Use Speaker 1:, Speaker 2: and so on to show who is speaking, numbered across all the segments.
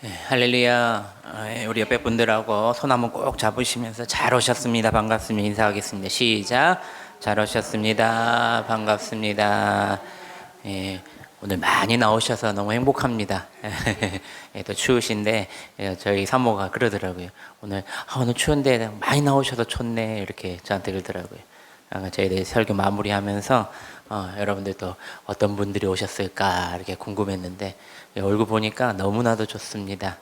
Speaker 1: 할렐루야. 우리 옆에 분들하고 손 한번 꼭 잡으시면서 잘 오셨습니다. 반갑습니다. 인사하겠습니다. 시작. 잘 오셨습니다. 반갑습니다. 오늘 많이 나오셔서 너무 행복합니다. 또 추우신데 저희 사모가 그러더라고요. 오늘 추운데 많이 나오셔서 좋네 이렇게 저한테 그러더라고요. 저희들 설교 마무리하면서 여러분들도 어떤 분들이 오셨을까 이렇게 궁금했는데 얼굴 보니까 너무나도 좋습니다.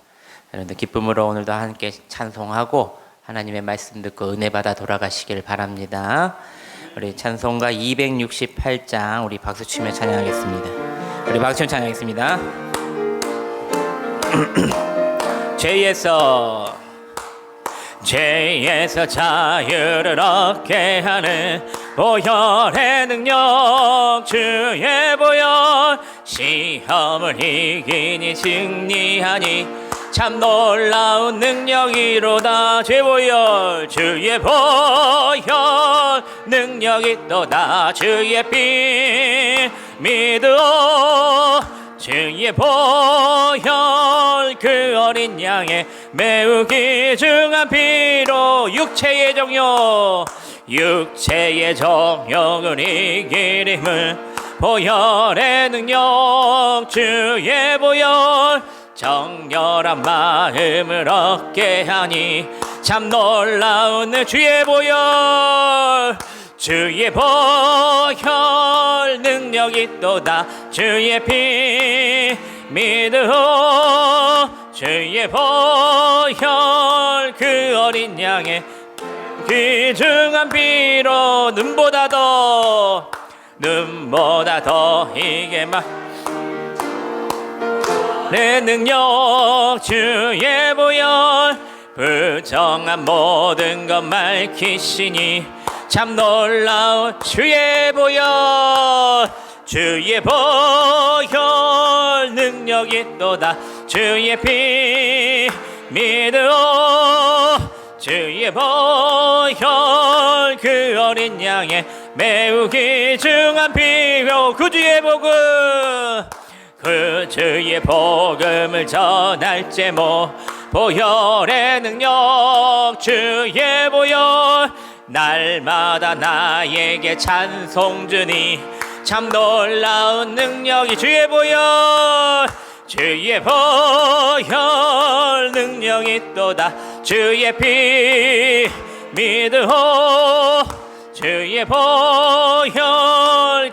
Speaker 1: 여러분들 기쁨으로 오늘도 함께 찬송하고 하나님의 말씀 듣고 은혜 받아 돌아가시길 바랍니다. 우리 찬송가 268장 우리 박수 치며 찬양하겠습니다. 우리 박수 치며 찬양하겠습니다. 죄에서 자유를 얻게 하는 보혈의 능력, 주의 보혈. 시험을 이기니 승리하니 참 놀라운 능력이로다. 주의 보혈, 주의 보혈 능력이 또다. 주의 피 믿어 주의 보혈, 그 어린 양의 매우 귀중한 피로 육체의 정욕을 이길 힘을, 보혈의 능력, 주의 보혈. 정결한 마음을 얻게 하니 참 놀라운 주의 보혈. 주의 보혈 능력이 또다. 주의 피 믿어 주의 보혈, 그 어린 양의 귀중한 피로 눈보다 더 이게 내 능력, 주의 보혈. 부정한 모든 것 밝히시니 참 놀라운 주의 보혈. 주의 보혈 능력이 또다. 주의 피 믿어 주의 보혈, 그 어린 양의 매우 귀중한 피로 그 주의 복음을 전할 제목, 보혈의 능력, 주의 보혈. 날마다 나에게 찬송 주니 참 놀라운 능력이 주의 보혈. 주의 보혈 능력이 또다. 주의 피 믿어 주의 보혈,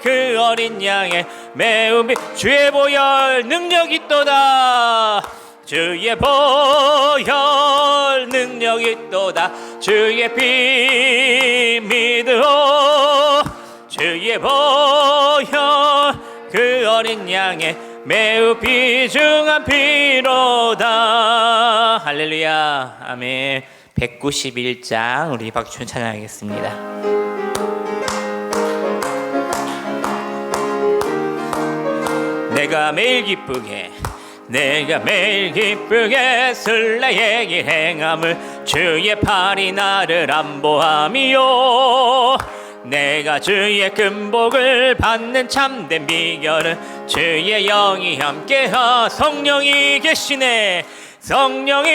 Speaker 1: 그 어린 양의 매우 주의 보혈 능력이 또다. 주의 보혈 능력이 또다. 주의 피 믿어 주의 보혈, 그 어린 양의 매우 귀중한 피로다. 할렐루야. 아멘. 191장 우리 박수 찬양하겠습니다. 내가 매일 기쁘게 술래의 길 행함을, 주의 팔이 나를 안보함이요. 내가 주의 금복을 받는 참된 비결은 주의 영이 함께하. 성령이 계시네, 성령이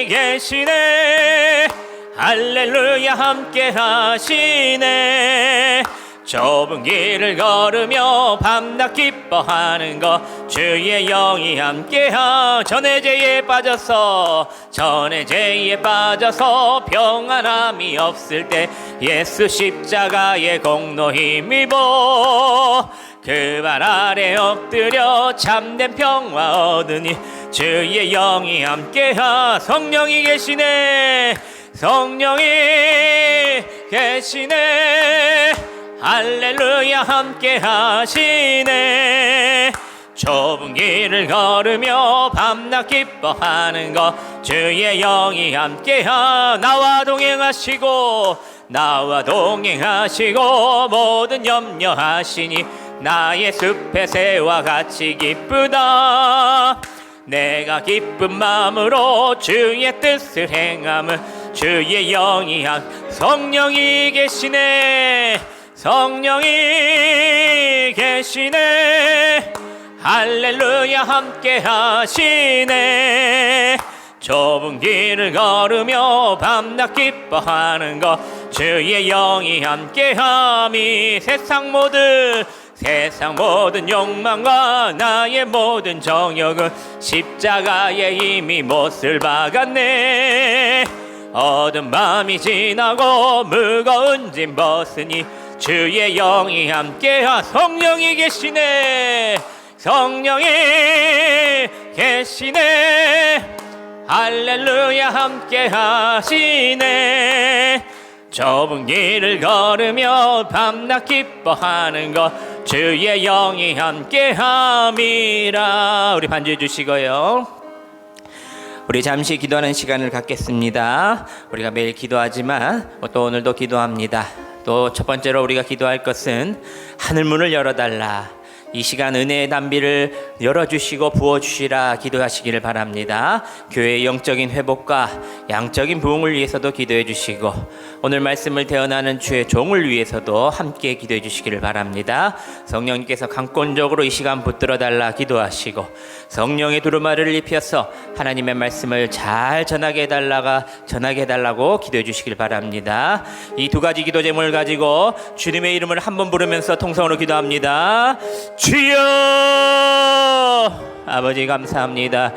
Speaker 1: 계시네. 할렐루야 함께 하시네. 좁은 길을 걸으며 밤낮 기뻐하는 것, 주의 영이 함께하. 전의 죄에 빠져서 평안함이 없을 때 예수 십자가의 공로 힘입어 그 발 아래 엎드려 참된 평화 얻으니 주의 영이 함께하. 성령이 계시네, 성령이 계시네. 할렐루야 함께 하시네. 좁은 길을 걸으며 밤낮 기뻐하는 것, 주의 영이 함께하. 나와 동행하시고 모든 염려하시니 나의 숲의 새와 같이 기쁘다. 내가 기쁜 마음으로 주의 뜻을 행함을, 주의 영이 성령이 계시네, 성령이 계시네. 할렐루야 함께 하시네. 좁은 길을 걸으며 밤낮 기뻐하는 것 주의 영이 함께함이 세상 모든 욕망과 나의 모든 정욕은 십자가에 이미 못을 박았네. 어두운 밤이 지나고 무거운 짐 벗으니 주의 영이 함께하. 성령이 계시네. 성령이 계시네. 할렐루야 함께 하시네. 좁은 길을 걸으며 밤낮 기뻐하는 것 주의 영이 함께 함이라. 우리 반주해 주시고요. 우리 잠시 기도하는 시간을 갖겠습니다. 우리가 매일 기도하지만 또 오늘도 기도합니다. 또 첫 번째로 우리가 기도할 것은 하늘 문을 열어달라. 이 시간 은혜의 담비를 열어주시고 부어주시라 기도하시기를 바랍니다. 교회의 영적인 회복과 양적인 부흥을 위해서도 기도해 주시고 오늘 말씀을 대언하는 주의 종을 위해서도 함께 기도해 주시기를 바랍니다. 성령님께서 강권적으로 이 시간 붙들어 달라 기도하시고 성령의 두루마리를 입혀서 하나님의 말씀을 잘 전하게 해달라고 기도해 주시길 바랍니다. 이 두 가지 기도 제목을 가지고 주님의 이름을 한번 부르면서 통성으로 기도합니다. 주여! 아버지 감사합니다.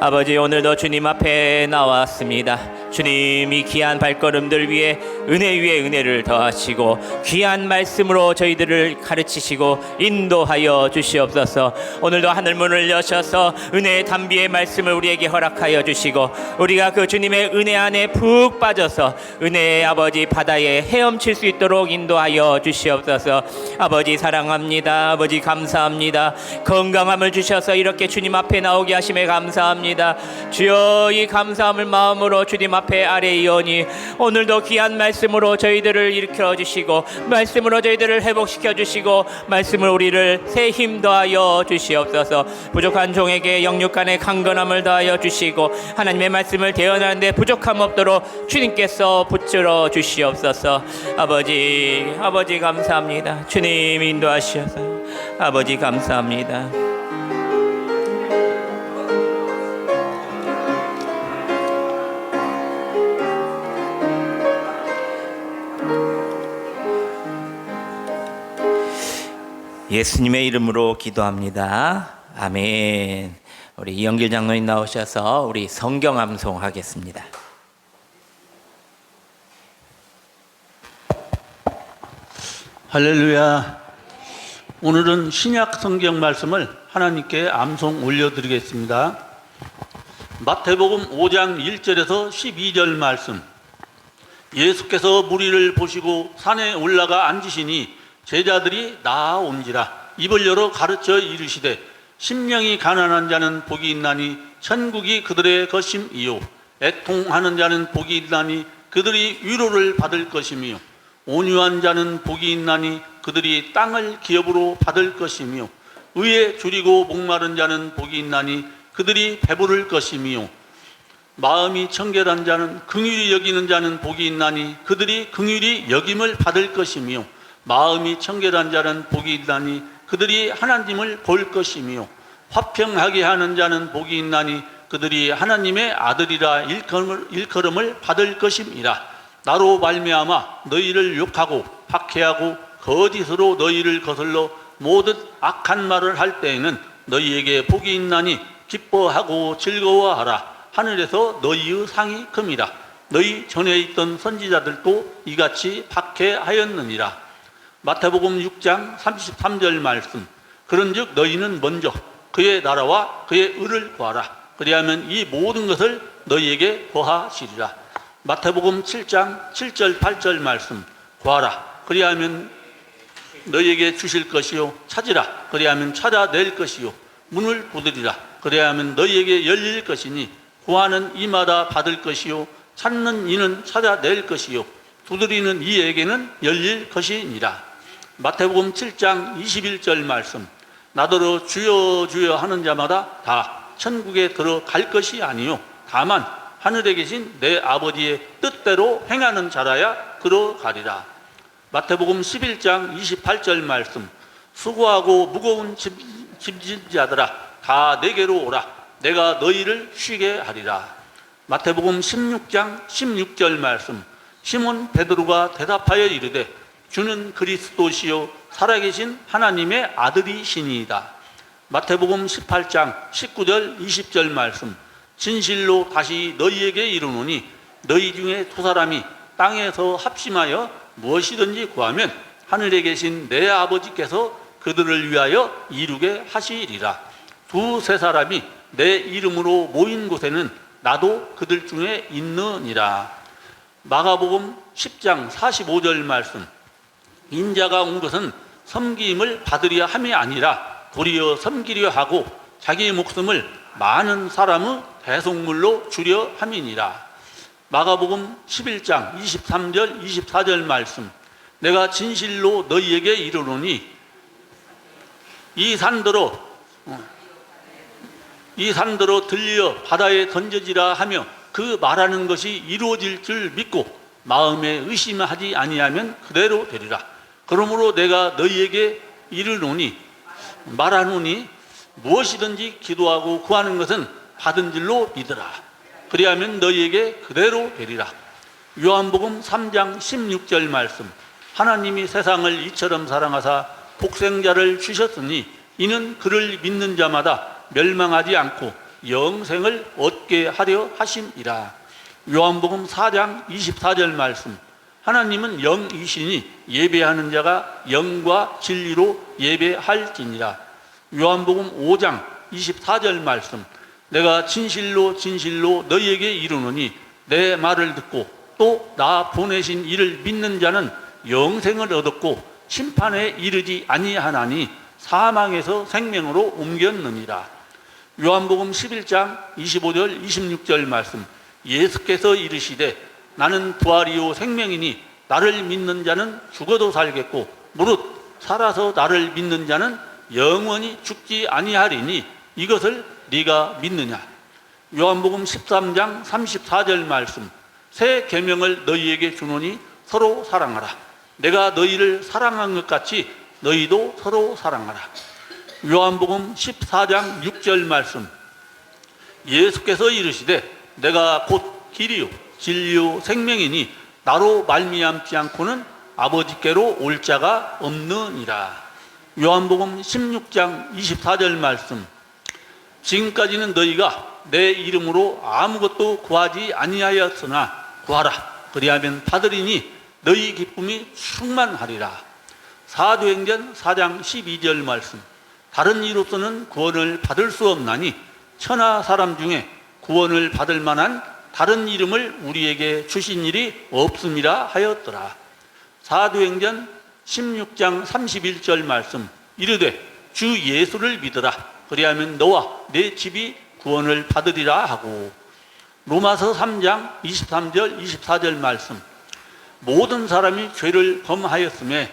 Speaker 1: 아버지 오늘도 주님 앞에 나왔습니다. 주님이 귀한 발걸음들 위에 은혜를 더하시고 귀한 말씀으로 저희들을 가르치시고 인도하여 주시옵소서. 오늘도 하늘문을 여셔서 은혜의 담비의 말씀을 우리에게 허락하여 주시고 우리가 그 주님의 은혜 안에 푹 빠져서 은혜의 아버지 바다에 헤엄칠 수 있도록 인도하여 주시옵소서. 아버지 사랑합니다. 아버지 감사합니다. 건강함을 주셔서 이렇게 주님 앞에 나오게 하심에 감사합니다. 주여 이 감사함을 마음으로 주님 앞에 아뢰이오니 오늘도 귀한 말씀으로 저희들을 일으켜 주시고 말씀으로 저희들을 회복시켜 주시고 말씀으로 우리를 새 힘 더하여 주시옵소서. 부족한 종에게 영육간의 강건함을 더하여 주시고 하나님의 말씀을 대언하는데 부족함 없도록 주님께서 붙들어 주시옵소서. 아버지 감사합니다. 주님 인도하시옵소서. 아버지 감사합니다. 예수님의 이름으로 기도합니다. 아멘. 우리 이영길 장로님 나오셔서 우리 성경 암송하겠습니다.
Speaker 2: 할렐루야. 오늘은 신약 성경 말씀을 하나님께 암송 올려드리겠습니다. 마태복음 5장 1절에서 12절 말씀. 예수께서 무리를 보시고 산에 올라가 앉으시니 제자들이 나아온지라. 입을 열어 가르쳐 이르시되 심령이 가난한 자는 복이 있나니 천국이 그들의 것임이요 애통하는 자는 복이 있나니 그들이 위로를 받을 것이며 온유한 자는 복이 있나니 그들이 땅을 기업으로 받을 것이며 의에 줄이고 목마른 자는 복이 있나니 그들이 배부를 것이며 마음이 청결한 자는 긍휼히 여기는 자는 복이 있나니 그들이 긍휼히 여김을 받을 것이며 마음이 청결한 자는 복이 있나니 그들이 하나님을 볼 것이며 화평하게 하는 자는 복이 있나니 그들이 하나님의 아들이라 일컬음을 받을 것임이라. 나로 말미암아 너희를 욕하고 박해하고 거짓으로 너희를 거슬러 모든 악한 말을 할 때에는 너희에게 복이 있나니 기뻐하고 즐거워하라. 하늘에서 너희의 상이 큼이라. 너희 전에 있던 선지자들도 이같이 박해하였느니라. 마태복음 6장 33절 말씀. 그런즉 너희는 먼저 그의 나라와 그의 의를 구하라. 그리하면 이 모든 것을 너희에게 더하시리라. 마태복음 7장 7절 8절 말씀. 구하라. 그리하면 너희에게 주실 것이요 찾으라. 그리하면 찾아낼 것이요 문을 두드리라. 그리하면 너희에게 열릴 것이니 구하는 이마다 받을 것이요 찾는 이는 찾아낼 것이요 두드리는 이에게는 열릴 것이니라. 마태복음 7장 21절 말씀. 나더러 주여 주여 하는 자마다 다 천국에 들어갈 것이 아니요 다만 하늘에 계신 내 아버지의 뜻대로 행하는 자라야 들어가리라. 마태복음 11장 28절 말씀. 수고하고 무거운 짐진 자들아 다 내게로 오라. 내가 너희를 쉬게 하리라. 마태복음 16장 16절 말씀. 시몬 베드로가 대답하여 이르되 주는 그리스도시요 살아계신 하나님의 아들이시니이다. 마태복음 18장 19절 20절 말씀. 진실로 다시 너희에게 이르노니 너희 중에 두 사람이 땅에서 합심하여 무엇이든지 구하면 하늘에 계신 내 아버지께서 그들을 위하여 이루게 하시리라. 두세 사람이 내 이름으로 모인 곳에는 나도 그들 중에 있느니라. 마가복음 10장 45절 말씀. 인자가 온 것은 섬김을 받으려 함이 아니라 도리어 섬기려 하고 자기 목숨을 많은 사람의 대속물로 주려 함이니라. 마가복음 11장 23절 24절 말씀. 내가 진실로 너희에게 이르노니 이 산더러 들려 바다에 던져지라 하며 그 말하는 것이 이루어질 줄 믿고 마음에 의심하지 아니하면 그대로 되리라. 그러므로 내가 너희에게 이르노니 말하노니 무엇이든지 기도하고 구하는 것은 받은 줄로 믿으라. 그리하면 너희에게 그대로 되리라. 요한복음 3장 16절 말씀. 하나님이 세상을 이처럼 사랑하사 독생자를 주셨으니 이는 그를 믿는 자마다 멸망하지 않고 영생을 얻게 하려 하심이라. 요한복음 4장 24절 말씀. 하나님은 영이시니 예배하는 자가 영과 진리로 예배할지니라. 요한복음 5장 24절 말씀. 내가 진실로 진실로 너희에게 이르노니 내 말을 듣고 또 나 보내신 이를 믿는 자는 영생을 얻었고 심판에 이르지 아니하나니 사망에서 생명으로 옮겼느니라. 요한복음 11장 25절 26절 말씀. 예수께서 이르시되 나는 부활이요 생명이니 나를 믿는 자는 죽어도 살겠고 무릇 살아서 나를 믿는 자는 영원히 죽지 아니하리니 이것을 네가 믿느냐. 요한복음 13장 34절 말씀. 새 계명을 너희에게 주노니 서로 사랑하라. 내가 너희를 사랑한 것 같이 너희도 서로 사랑하라. 요한복음 14장 6절 말씀. 예수께서 이르시되 내가 곧 길이요 진리요 생명이니 나로 말미암지 않고는 아버지께로 올 자가 없느니라. 요한복음 16장 24절 말씀. 지금까지는 너희가 내 이름으로 아무것도 구하지 아니하였으나 구하라. 그리하면 받으리니 너희 기쁨이 충만하리라. 사도행전 4장 12절 말씀. 다른 이로서는 구원을 받을 수 없나니 천하 사람 중에 구원을 받을 만한 다른 이름을 우리에게 주신 일이 없음이라 하였더라. 사도행전 16장 31절 말씀. 이르되 주 예수를 믿으라. 그리하면 너와 내 집이 구원을 받으리라 하고. 로마서 3장 23절 24절 말씀. 모든 사람이 죄를 범하였음에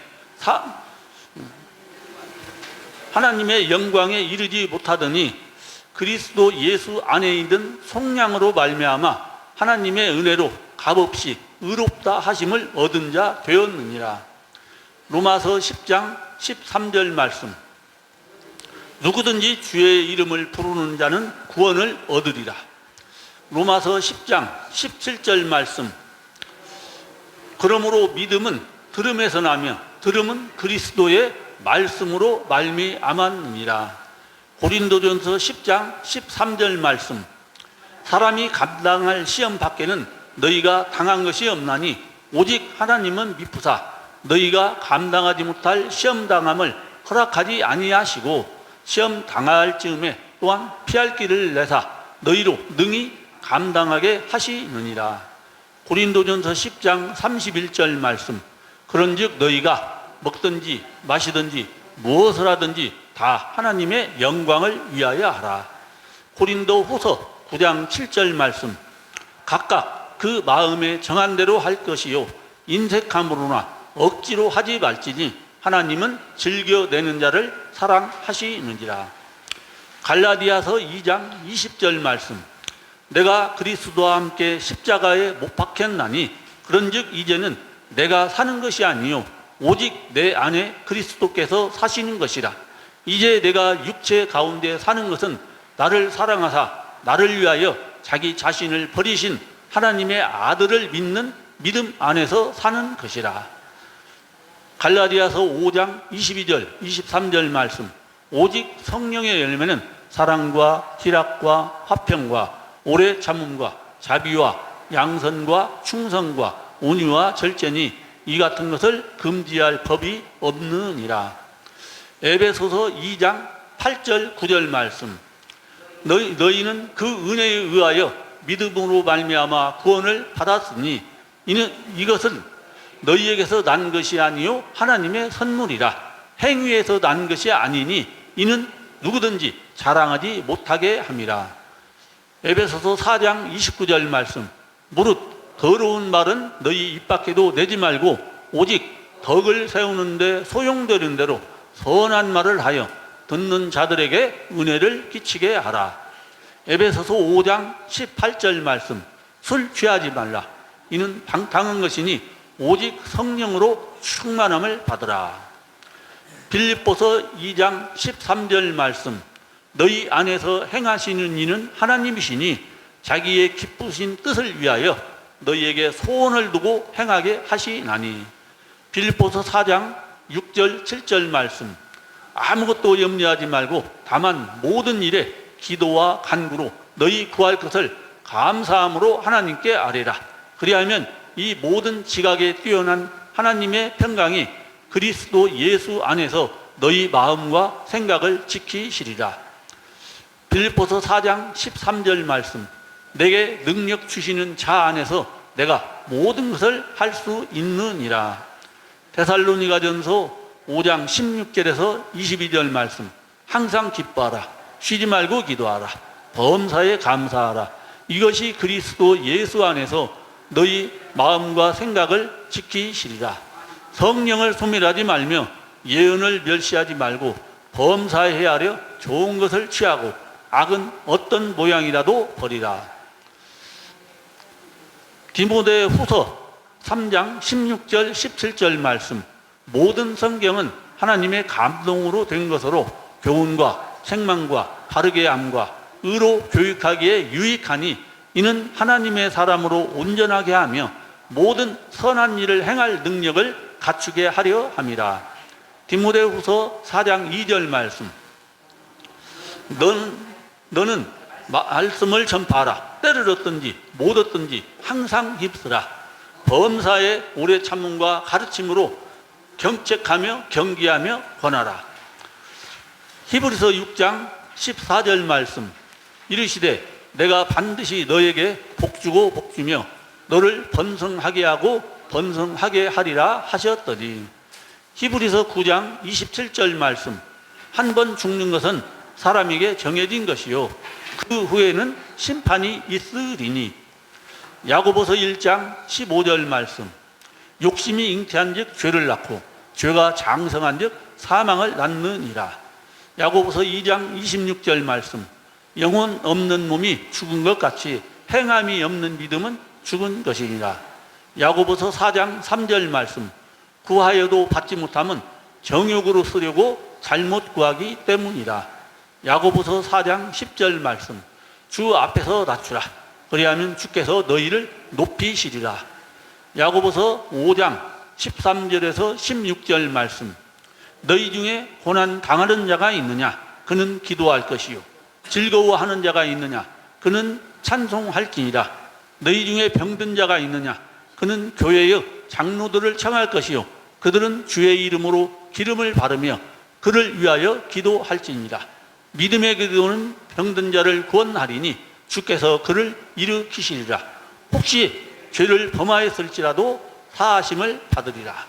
Speaker 2: 하나님의 영광에 이르지 못하더니 그리스도 예수 안에 있는 속량으로 말미암아 하나님의 은혜로 값없이 의롭다 하심을 얻은 자 되었느니라. 로마서 10장 13절 말씀. 누구든지 주의 이름을 부르는 자는 구원을 얻으리라. 로마서 10장 17절 말씀. 그러므로 믿음은 들음에서 나며 들음은 그리스도의 말씀으로 말미암았느니라. 고린도전서 10장 13절 말씀. 사람이 감당할 시험 밖에는 너희가 당한 것이 없나니 오직 하나님은 미쁘사 너희가 감당하지 못할 시험 당함을 허락하지 아니하시고 시험 당할 즈음에 또한 피할 길을 내사 너희로 능히 감당하게 하시느니라. 고린도전서 10장 31절 말씀. 그런즉 너희가 먹든지 마시든지 무엇을 하든지 다 하나님의 영광을 위하여 하라. 고린도 후서 9장 7절 말씀. 각각 그 마음에 정한 대로 할 것이요 인색함으로나 억지로 하지 말지니 하나님은 즐겨내는 자를 사랑하시느니라. 갈라디아서 2장 20절 말씀. 내가 그리스도와 함께 십자가에 못 박혔나니 그런즉 이제는 내가 사는 것이 아니요 오직 내 안에 그리스도께서 사시는 것이라. 이제 내가 육체 가운데 사는 것은 나를 사랑하사 나를 위하여 자기 자신을 버리신 하나님의 아들을 믿는 믿음 안에서 사는 것이라. 갈라디아서 5장 22절 23절 말씀. 오직 성령의 열매는 사랑과 희락과 화평과 오래 참음과 자비와 양선과 충성과 온유와 절제니 이 같은 것을 금지할 법이 없느니라. 에베소서 2장 8절 9절 말씀. 너희는 그 은혜에 의하여 믿음으로 말미암아 구원을 받았으니 이것은 너희에게서 난 것이 아니요 하나님의 선물이라. 행위에서 난 것이 아니니 이는 누구든지 자랑하지 못하게 함이라. 에베소서 4장 29절 말씀. 무릇 더러운 말은 너희 입 밖에도 내지 말고 오직 덕을 세우는데 소용되는 대로 선한 말을 하여 듣는 자들에게 은혜를 끼치게 하라. 에베소서 5장 18절 말씀. 술 취하지 말라. 이는 방탕한 것이니 오직 성령으로 충만함을 받으라. 빌립보서 2장 13절 말씀. 너희 안에서 행하시는 이는 하나님이시니 자기의 기쁘신 뜻을 위하여 너희에게 소원을 두고 행하게 하시나니. 빌립보서 4장 6절 7절 말씀. 아무것도 염려하지 말고 다만 모든 일에 기도와 간구로 너희 구할 것을 감사함으로 하나님께 아뢰라. 그리하면 이 모든 지각에 뛰어난 하나님의 평강이 그리스도 예수 안에서 너희 마음과 생각을 지키시리라. 빌립보서 4장 13절 말씀. 내게 능력 주시는 자 안에서 내가 모든 것을 할 수 있느니라. 데살로니가전서 5장 16절에서 22절 말씀. 항상 기뻐하라. 쉬지 말고 기도하라. 범사에 감사하라. 이것이 그리스도 예수 안에서 너희 마음과 생각을 지키시리라. 성령을 소멸하지 말며 예언을 멸시하지 말고 범사에 헤아려 좋은 것을 취하고 악은 어떤 모양이라도 버리라. 디모데 후서 3장 16절 17절 말씀. 모든 성경은 하나님의 감동으로 된 것으로 교훈과 책망과 바르게 함과 의로 교육하기에 유익하니 이는 하나님의 사람으로 온전하게 하며 모든 선한 일을 행할 능력을 갖추게 하려 함이라. 디모데 후서 4장 2절 말씀. 너는 말씀을 전파하라. 때를 얻든지 못 얻든지 항상 힘쓰라. 범사에 오래 참음과 가르침으로 경책하며 경기하며 권하라. 히브리서 6장 14절 말씀. 이르시되 내가 반드시 너에게 복주고 복주며 너를 번성하게 하고 번성하게 하리라 하셨더니. 히브리서 9장 27절 말씀. 한 번 죽는 것은 사람에게 정해진 것이요 그 후에는 심판이 있으리니. 야고보서 1장 15절 말씀. 욕심이 잉태한 즉 죄를 낳고 죄가 장성한 즉 사망을 낳느니라. 야고보서 2장 26절 말씀. 영혼 없는 몸이 죽은 것 같이 행함이 없는 믿음은 죽은 것이니라. 야고보서 4장 3절 말씀. 구하여도 받지 못함은 정욕으로 쓰려고 잘못 구하기 때문이라. 야고보서 4장 10절 말씀. 주 앞에서 낮추라. 그리하면 주께서 너희를 높이시리라. 야고보서 5장 13절에서 16절 말씀. 너희 중에 고난 당하는 자가 있느냐? 그는 기도할 것이요. 즐거워하는 자가 있느냐? 그는 찬송할지니라. 너희 중에 병든 자가 있느냐? 그는 교회의 장로들을 청할 것이요. 그들은 주의 이름으로 기름을 바르며 그를 위하여 기도할지니라. 믿음의 기도는 병든 자를 구원하리니 주께서 그를 일으키시리라. 혹시 죄를 범하였을지라도 사하심을 받으리라.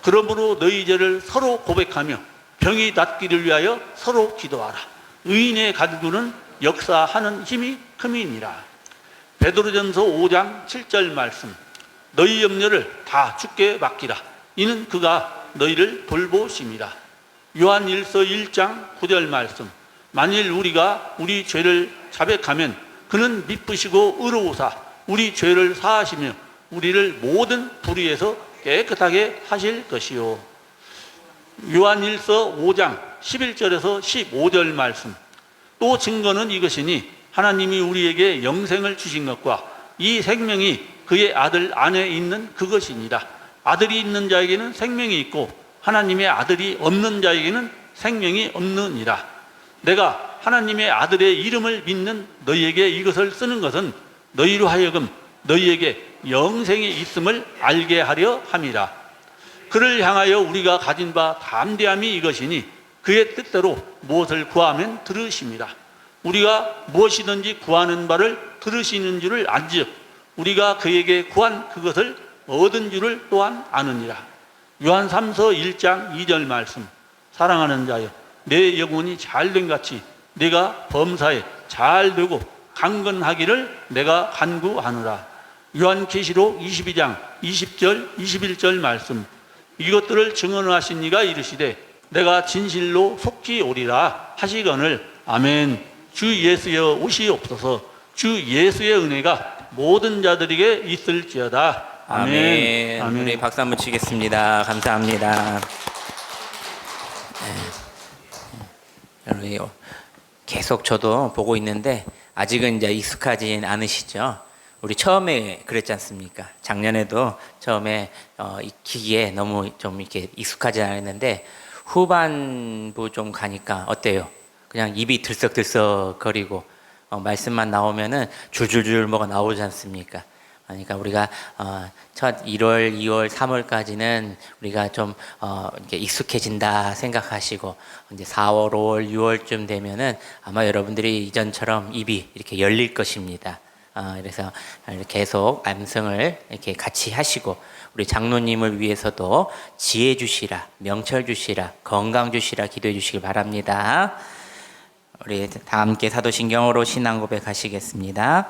Speaker 2: 그러므로 너희 죄를 서로 고백하며 병이 낫기를 위하여 서로 기도하라. 의인의 간구는 역사하는 힘이 큼이니라. 베드로전서 5장 7절 말씀. 너희 염려를 다 주께 맡기라. 이는 그가 너희를 돌보심이라. 요한일서 1장 9절 말씀. 만일 우리가 우리 죄를 자백하면 그는 미쁘시고 의로우사 우리 죄를 사하시며 우리를 모든 불의에서 깨끗하게 하실 것이요. 요한일서 5장 11절에서 15절 말씀. 또 증거는 이것이니 하나님이 우리에게 영생을 주신 것과 이 생명이 그의 아들 안에 있는 그것이니라. 아들이 있는 자에게는 생명이 있고 하나님의 아들이 없는 자에게는 생명이 없느니라. 내가 하나님의 아들의 이름을 믿는 너희에게 이것을 쓰는 것은 너희로 하여금 너희에게 영생이 있음을 알게 하려 함이라. 그를 향하여 우리가 가진 바 담대함이 이것이니 그의 뜻대로 무엇을 구하면 들으심이라. 우리가 무엇이든지 구하는 바를 들으시는 줄을 안즉 우리가 그에게 구한 그것을 얻은 줄을 또한 아느니라. 요한 3서 1장 2절 말씀. 사랑하는 자여, 내 영혼이 잘된 같이 내가 범사에 잘 되고 강건하기를 내가 간구하노라. 요한계시록 22장 20절 21절 말씀. 이것들을 증언하신 이가 이르시되 내가 진실로 속히 오리라 하시거늘. 아멘. 주 예수여 오시옵소서. 주 예수의 은혜가 모든 자들에게 있을지어다. 아멘.
Speaker 1: 아멘. 우리 박수 한번 치겠습니다. 감사합니다. 여러분, 계속 저도 보고 있는데 아직은 이제 익숙하진 않으시죠? 우리 처음에 그랬지 않습니까? 작년에도 처음에 익히기에 너무 좀 이렇게 익숙하지 않았는데 후반부 좀 가니까 어때요? 그냥 입이 들썩들썩 거리고 말씀만 나오면은 줄줄줄 뭐가 나오지 않습니까? 그러니까 우리가 첫 1월, 2월, 3월까지는 우리가 좀 이렇게 익숙해진다 생각하시고 이제 4월, 5월, 6월쯤 되면은 아마 여러분들이 이전처럼 입이 이렇게 열릴 것입니다. 그래서 계속 암송을 이렇게 같이 하시고 우리 장로님을 위해서도 지혜 주시라, 명철 주시라, 건강 주시라 기도해 주시기 바랍니다. 우리 다 함께 사도신경으로 신앙 고백하시겠습니다.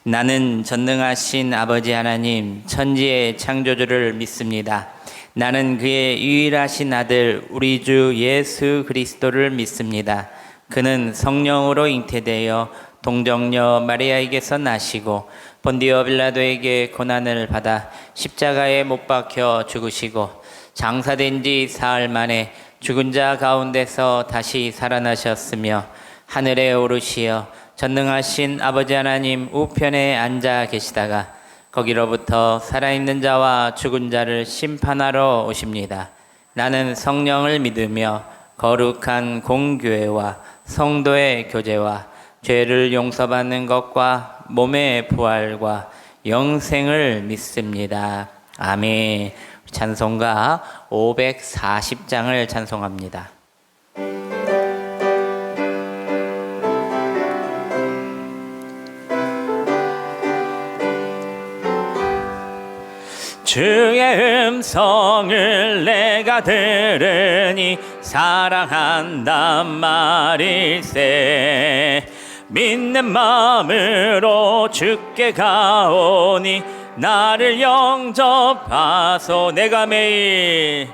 Speaker 1: 나는 전능하신 아버지 하나님 천지의 창조주를 믿습니다. 나는 그의 유일하신 아들 우리 주 예수 그리스도를 믿습니다. 그는 성령으로 잉태되어 동정녀 마리아에게서 나시고 본디오 빌라도에게 고난을 받아 십자가에 못 박혀 죽으시고 장사된 지 사흘 만에 죽은 자 가운데서 다시 살아나셨으며 하늘에 오르시어 전능하신 아버지 하나님 우편에 앉아 계시다가 거기로부터 살아있는 자와 죽은 자를 심판하러 오십니다. 나는 성령을 믿으며 거룩한 공교회와 성도의 교제와 죄를 용서받는 것과 몸의 부활과 영생을 믿습니다. 아멘. 찬송가 540장을 찬송합니다. 주의 음성을 내가 들으니 사랑한단 말일세. 믿는 마음으로 주께 가오니 나를 영접하소. 내가 매일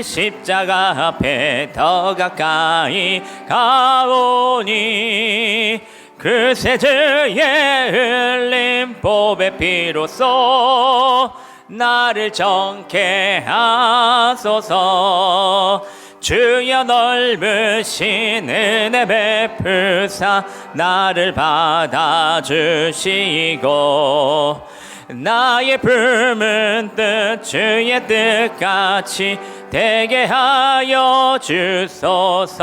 Speaker 1: 십자가 앞에 더 가까이 가오니 그새 주의 흘린 보배 피로써 나를 정케 하소서. 주여 넓으신 은혜 베푸사 나를 받아주시고 나의 붉은 뜻 주의 뜻같이 되게 하여 주소서.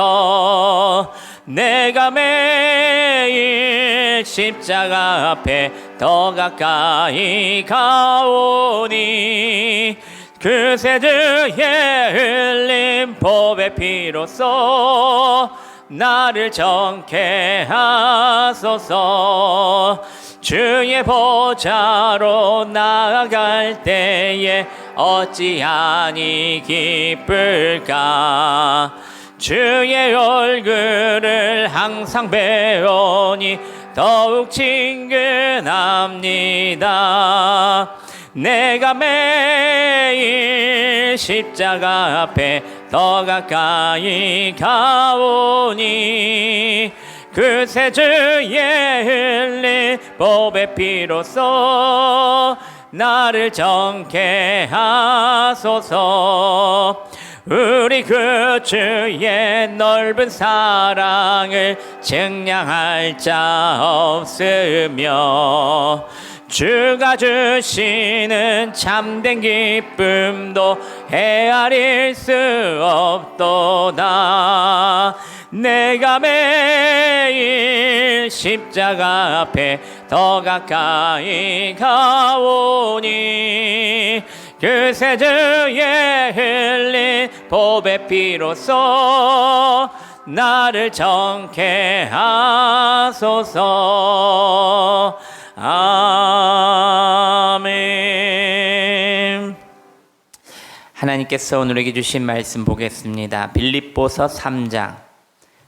Speaker 1: 내가 매일 십자가 앞에 더 가까이 가오니 그새 주의 흘린 보배 피로써 나를 정케 하소서. 주의 보좌로 나아갈 때에 어찌하니 기쁠까. 주의 얼굴을 항상 배우니 더욱 친근합니다. 내가 매일 십자가 앞에 더 가까이 가오니 그새 주의 흘린 보배 피로써 나를 정케 하소서. 우리 그 주의 넓은 사랑을 증량할 자 없으며 주가 주시는 참된 기쁨도 헤아릴 수 없도다. 내가 매일 십자가 앞에 더 가까이 가오니 그새 주의 흘린 보배 피로써 나를 정케 하소서. 아멘. 하나님께서 오늘에게 주신 말씀 보겠습니다. 빌립보서 3장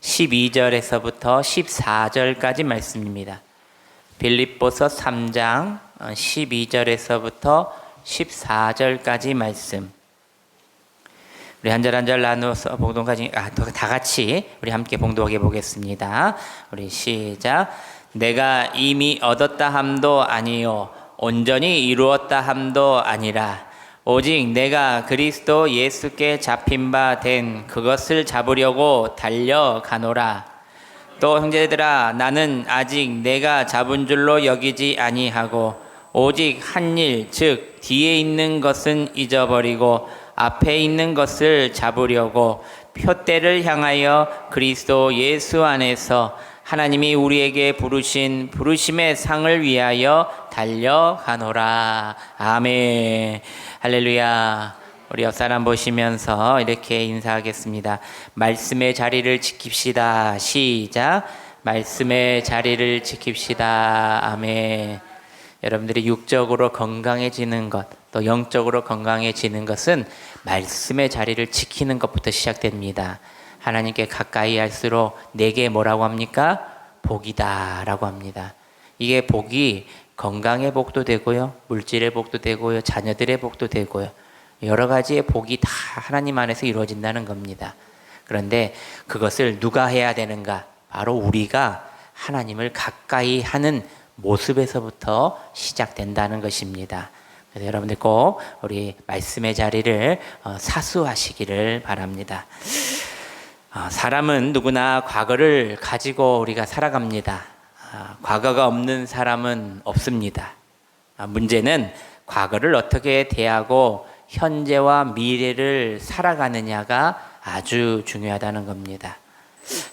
Speaker 1: 12절에서부터 14절까지 말씀입니다. 빌립보서 3장 12절에서부터 14절까지 말씀. 우리 한 절 한 절 나누어서 봉독하지 다 같이 우리 함께 봉독해 보겠습니다. 우리 시작. 내가 이미 얻었다 함도 아니요 온전히 이루었다 함도 아니라 오직 내가 그리스도 예수께 잡힌 바 된 그것을 잡으려고 달려가노라. 또 형제들아 나는 아직 내가 잡은 줄로 여기지 아니하고 오직 한 일 즉 뒤에 있는 것은 잊어버리고 앞에 있는 것을 잡으려고 표대를 향하여 그리스도 예수 안에서 하나님이 우리에게 부르신 부르심의 상을 위하여 달려가노라. 아멘. 할렐루야. 우리 옆 사람 보시면서 이렇게 인사하겠습니다. 말씀의 자리를 지킵시다. 시작. 말씀의 자리를 지킵시다. 아멘. 여러분들이 육적으로 건강해지는 것, 또 영적으로 건강해지는 것은 말씀의 자리를 지키는 것부터 시작됩니다. 하나님께 가까이 할수록 내게 뭐라고 합니까? 복이다 라고 합니다. 이게 복이 건강의 복도 되고요, 물질의 복도 되고요, 자녀들의 복도 되고요, 여러 가지의 복이 다 하나님 안에서 이루어진다는 겁니다. 그런데 그것을 누가 해야 되는가? 바로 우리가 하나님을 가까이 하는 모습에서부터 시작된다는 것입니다. 그래서 여러분들 꼭 우리 말씀의 자리를 사수하시기를 바랍니다. 사람은 누구나 과거를 가지고 우리가 살아갑니다. 과거가 없는 사람은 없습니다. 문제는 과거를 어떻게 대하고 현재와 미래를 살아가느냐가 아주 중요하다는 겁니다.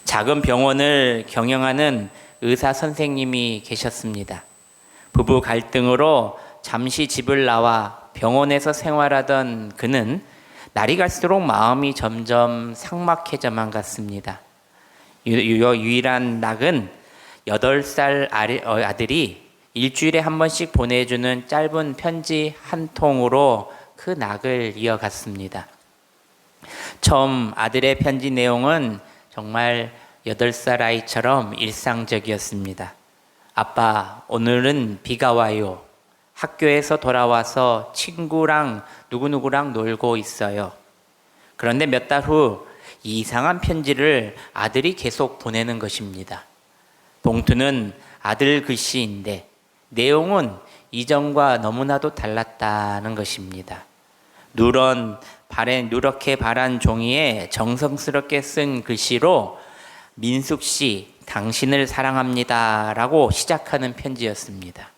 Speaker 1: 작은 병원을 경영하는 의사 선생님이 계셨습니다. 부부 갈등으로 잠시 집을 나와 병원에서 생활하던 그는 날이 갈수록 마음이 점점 삭막해져만 갔습니다. 유일한 낙은 8살 아들이 일주일에 한 번씩 보내주는 짧은 편지 한 통으로 그 낙을 이어갔습니다. 처음 아들의 편지 내용은 정말 8살 아이처럼 일상적이었습니다. 아빠, 오늘은 비가 와요. 학교에서 돌아와서 친구랑 누구누구랑 놀고 있어요. 그런데 몇 달 후 이상한 편지를 아들이 계속 보내는 것입니다. 봉투는 아들 글씨인데 내용은 이전과 너무나도 달랐다는 것입니다. 누렇게 바란 종이에 정성스럽게 쓴 글씨로 민숙 씨, 당신을 사랑합니다 라고 시작하는 편지였습니다.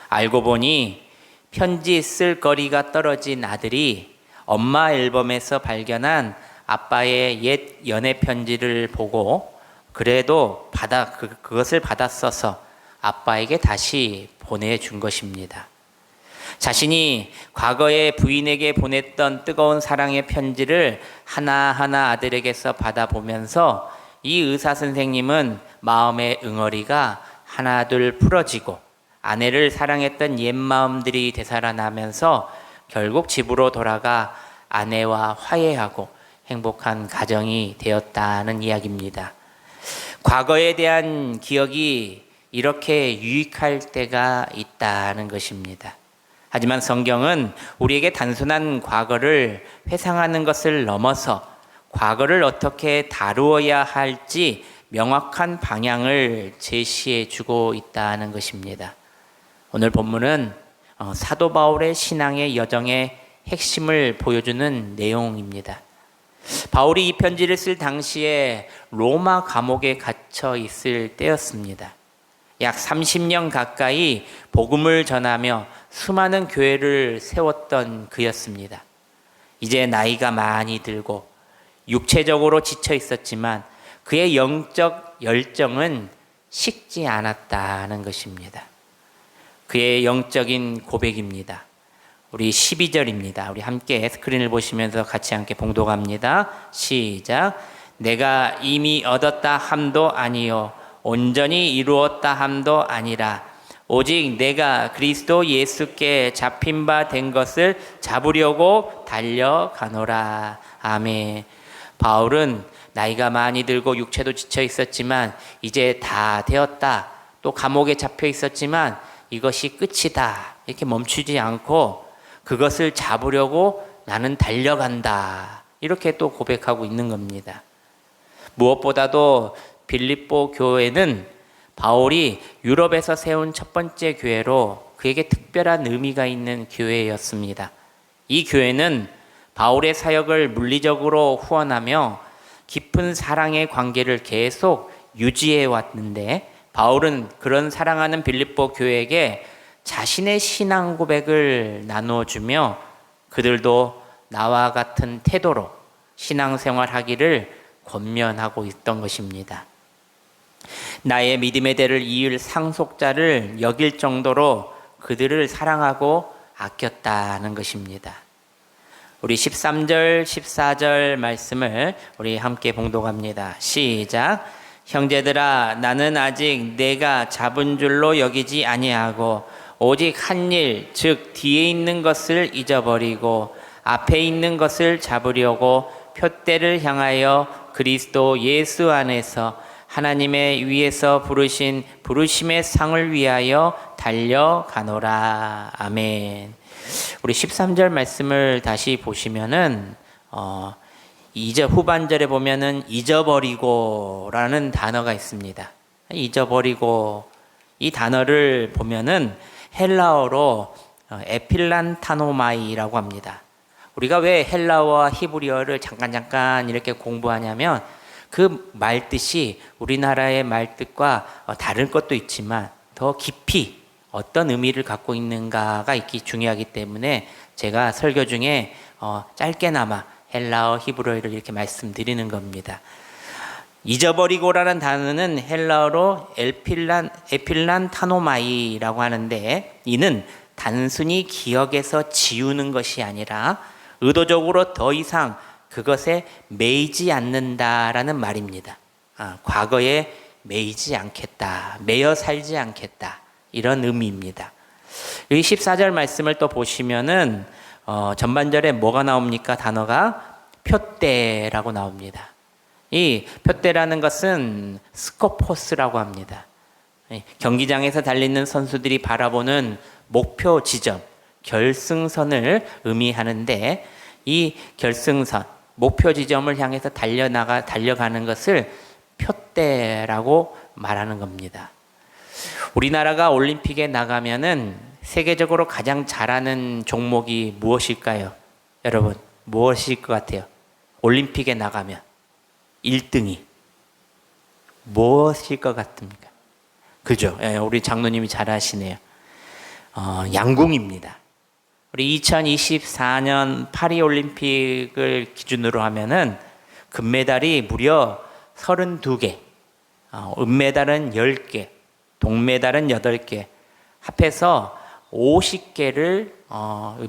Speaker 1: 알고 보니 편지 쓸 거리가 떨어진 아들이 엄마 앨범에서 발견한 아빠의 옛 연애 편지를 보고 그래도 그것을 받아 써서 아빠에게 다시 보내준 것입니다. 자신이 과거에 부인에게 보냈던 뜨거운 사랑의 편지를 하나하나 아들에게서 받아보면서 이 의사 선생님은 마음의 응어리가 하나둘 풀어지고 아내를 사랑했던 옛 마음들이 되살아나면서 결국 집으로 돌아가 아내와 화해하고 행복한 가정이 되었다는 이야기입니다. 과거에 대한 기억이 이렇게 유익할 때가 있다는 것입니다. 하지만 성경은 우리에게 단순한 과거를 회상하는 것을 넘어서 과거를 어떻게 다루어야 할지 명확한 방향을 제시해 주고 있다는 것입니다. 오늘 본문은 사도 바울의 신앙의 여정의 핵심을 보여주는 내용입니다. 바울이 이 편지를 쓸 당시에 로마 감옥에 갇혀 있을 때였습니다. 약 30년 가까이 복음을 전하며 수많은 교회를 세웠던 그였습니다. 이제 나이가 많이 들고 육체적으로 지쳐 있었지만 그의 영적 열정은 식지 않았다는 것입니다. 그의 영적인 고백입니다. 우리 12절입니다. 우리 함께 스크린을 보시면서 같이 함께 봉독합니다. 시작. 내가 이미 얻었다 함도 아니요 온전히 이루었다 함도 아니라 오직 내가 그리스도 예수께 잡힌 바 된 것을 잡으려고 달려가노라. 아멘. 바울은 나이가 많이 들고 육체도 지쳐 있었지만 이제 다 되었다. 또 감옥에 잡혀 있었지만 이것이 끝이다. 이렇게 멈추지 않고 그것을 잡으려고 나는 달려간다. 이렇게 또 고백하고 있는 겁니다. 무엇보다도 빌립보 교회는 바울이 유럽에서 세운 첫 번째 교회로 그에게 특별한 의미가 있는 교회였습니다. 이 교회는 바울의 사역을 물리적으로 후원하며 깊은 사랑의 관계를 계속 유지해 왔는데 바울은 그런 사랑하는 빌립보 교회에게 자신의 신앙 고백을 나누어주며 그들도 나와 같은 태도로 신앙생활하기를 권면하고 있던 것입니다. 나의 믿음의 대를 이을 상속자를 여길 정도로 그들을 사랑하고 아꼈다는 것입니다. 우리 13절, 14절 말씀을 우리 함께 봉독합니다. 시작. 형제들아, 나는 아직 내가 잡은 줄로 여기지 아니하고 오직 한 일, 즉 뒤에 있는 것을 잊어버리고 앞에 있는 것을 잡으려고 표대를 향하여 그리스도 예수 안에서 하나님의 위에서 부르신 부르심의 상을 위하여 달려가노라. 아멘. 우리 13절 말씀을 다시 보시면은 2절 후반절에 보면은 잊어버리고라는 단어가 있습니다. 잊어버리고 이 단어를 보면은 헬라어로 에필란타노마이라고 합니다. 우리가 왜 헬라어와 히브리어를 잠깐 이렇게 공부하냐면 그 말뜻이 우리나라의 말뜻과 다른 것도 있지만 더 깊이 어떤 의미를 갖고 있는가가 있기 중요하기 때문에 제가 설교 중에 짧게나마 헬라어, 히브리어를 이렇게 말씀드리는 겁니다. 잊어버리고라는 단어는 헬라어로 에필란타노마이라고 하는데 이는 단순히 기억에서 지우는 것이 아니라 의도적으로 더 이상 그것에 매이지 않는다라는 말입니다. 과거에 매이지 않겠다, 매여 살지 않겠다 이런 의미입니다. 이 14절 말씀을 또 보시면은 전반절에 뭐가 나옵니까? 단어가 표대라고 나옵니다. 이 표대라는 것은 스코포스라고 합니다. 경기장에서 달리는 선수들이 바라보는 목표 지점, 결승선을 의미하는데 이 결승선, 목표 지점을 향해서 달려가는 것을 표대라고 말하는 겁니다. 우리나라가 올림픽에 나가면은 세계적으로 가장 잘하는 종목이 무엇일까요? 여러분, 무엇일 것 같아요? 올림픽에 나가면 1등이 무엇일 것 같습니까? 그죠? 우리 장로님이 잘 아시네요. 양궁입니다. 우리 2024년 파리올림픽을 기준으로 하면은 금메달이 무려 32개, 은메달은 10개, 동메달은 8개, 합해서 50개를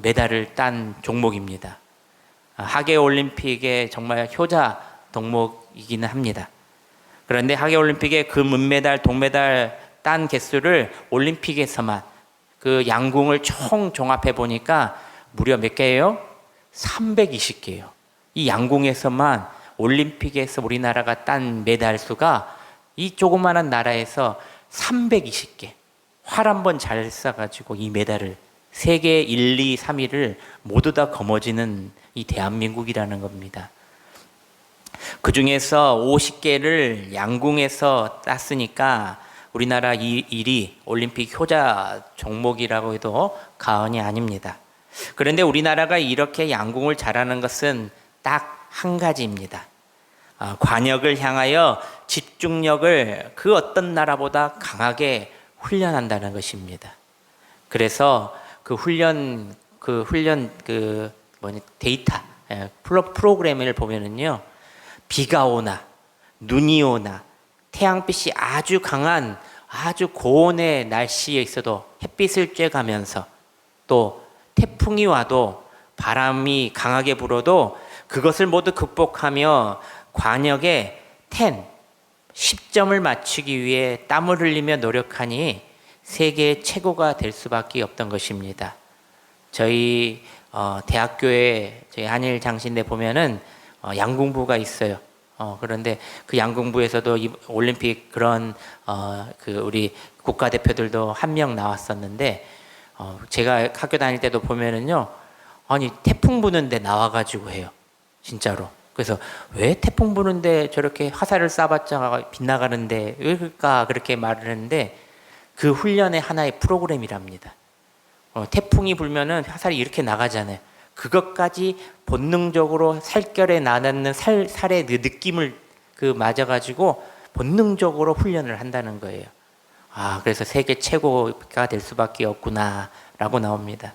Speaker 1: 메달을 딴 종목입니다. 하계올림픽의 정말 효자 덕목이기는 합니다. 그런데 하계올림픽의 금은메달, 동메달 딴 개수를 올림픽에서만 그 양궁을 총 종합해 보니까 무려 몇 개예요? 320개예요. 이 양궁에서만 올림픽에서 우리나라가 딴 메달 수가 이 조그마한 나라에서 320개. 활 한번 잘 쏴가지고 이 메달을 세계 1, 2, 3위를 모두 다 거머쥐는 이 대한민국이라는 겁니다. 그 중에서 50개를 양궁에서 땄으니까 우리나라 이 일이 올림픽 효자 종목이라고 해도 과언이 아닙니다. 그런데 우리나라가 이렇게 양궁을 잘하는 것은 딱 한 가지입니다. 관역을 향하여 집중력을 그 어떤 나라보다 강하게 훈련한다는 것입니다. 그래서 그 훈련 데이터 프로그램을 보면은요, 비가 오나 눈이 오나 태양빛이 아주 강한 아주 고온의 날씨에 있어도 햇빛을 쬐가면서 또 태풍이 와도 바람이 강하게 불어도 그것을 모두 극복하며 관역에 10점을 맞추기 위해 땀을 흘리며 노력하니 세계 최고가 될 수밖에 없던 것입니다. 저희 대학교에 저희 한일 장신대 보면은 양궁부가 있어요. 그런데 그 양궁부에서도 올림픽 그런 우리 국가대표들도 한 명 나왔었는데 제가 학교 다닐 때도 보면은요, 아니 태풍 부는데 나와가지고 해요, 진짜로. 그래서 왜 태풍 부는데 저렇게 화살을 쏴봤자 빗나가는데 왜 그럴까 그렇게 말을 했는데 그 훈련의 하나의 프로그램이랍니다. 태풍이 불면은 화살이 이렇게 나가잖아요. 그것까지 본능적으로 살결에 나닿는 살의 그 느낌을 맞아가지고 본능적으로 훈련을 한다는 거예요. 그래서 세계 최고가 될 수밖에 없구나라고 나옵니다.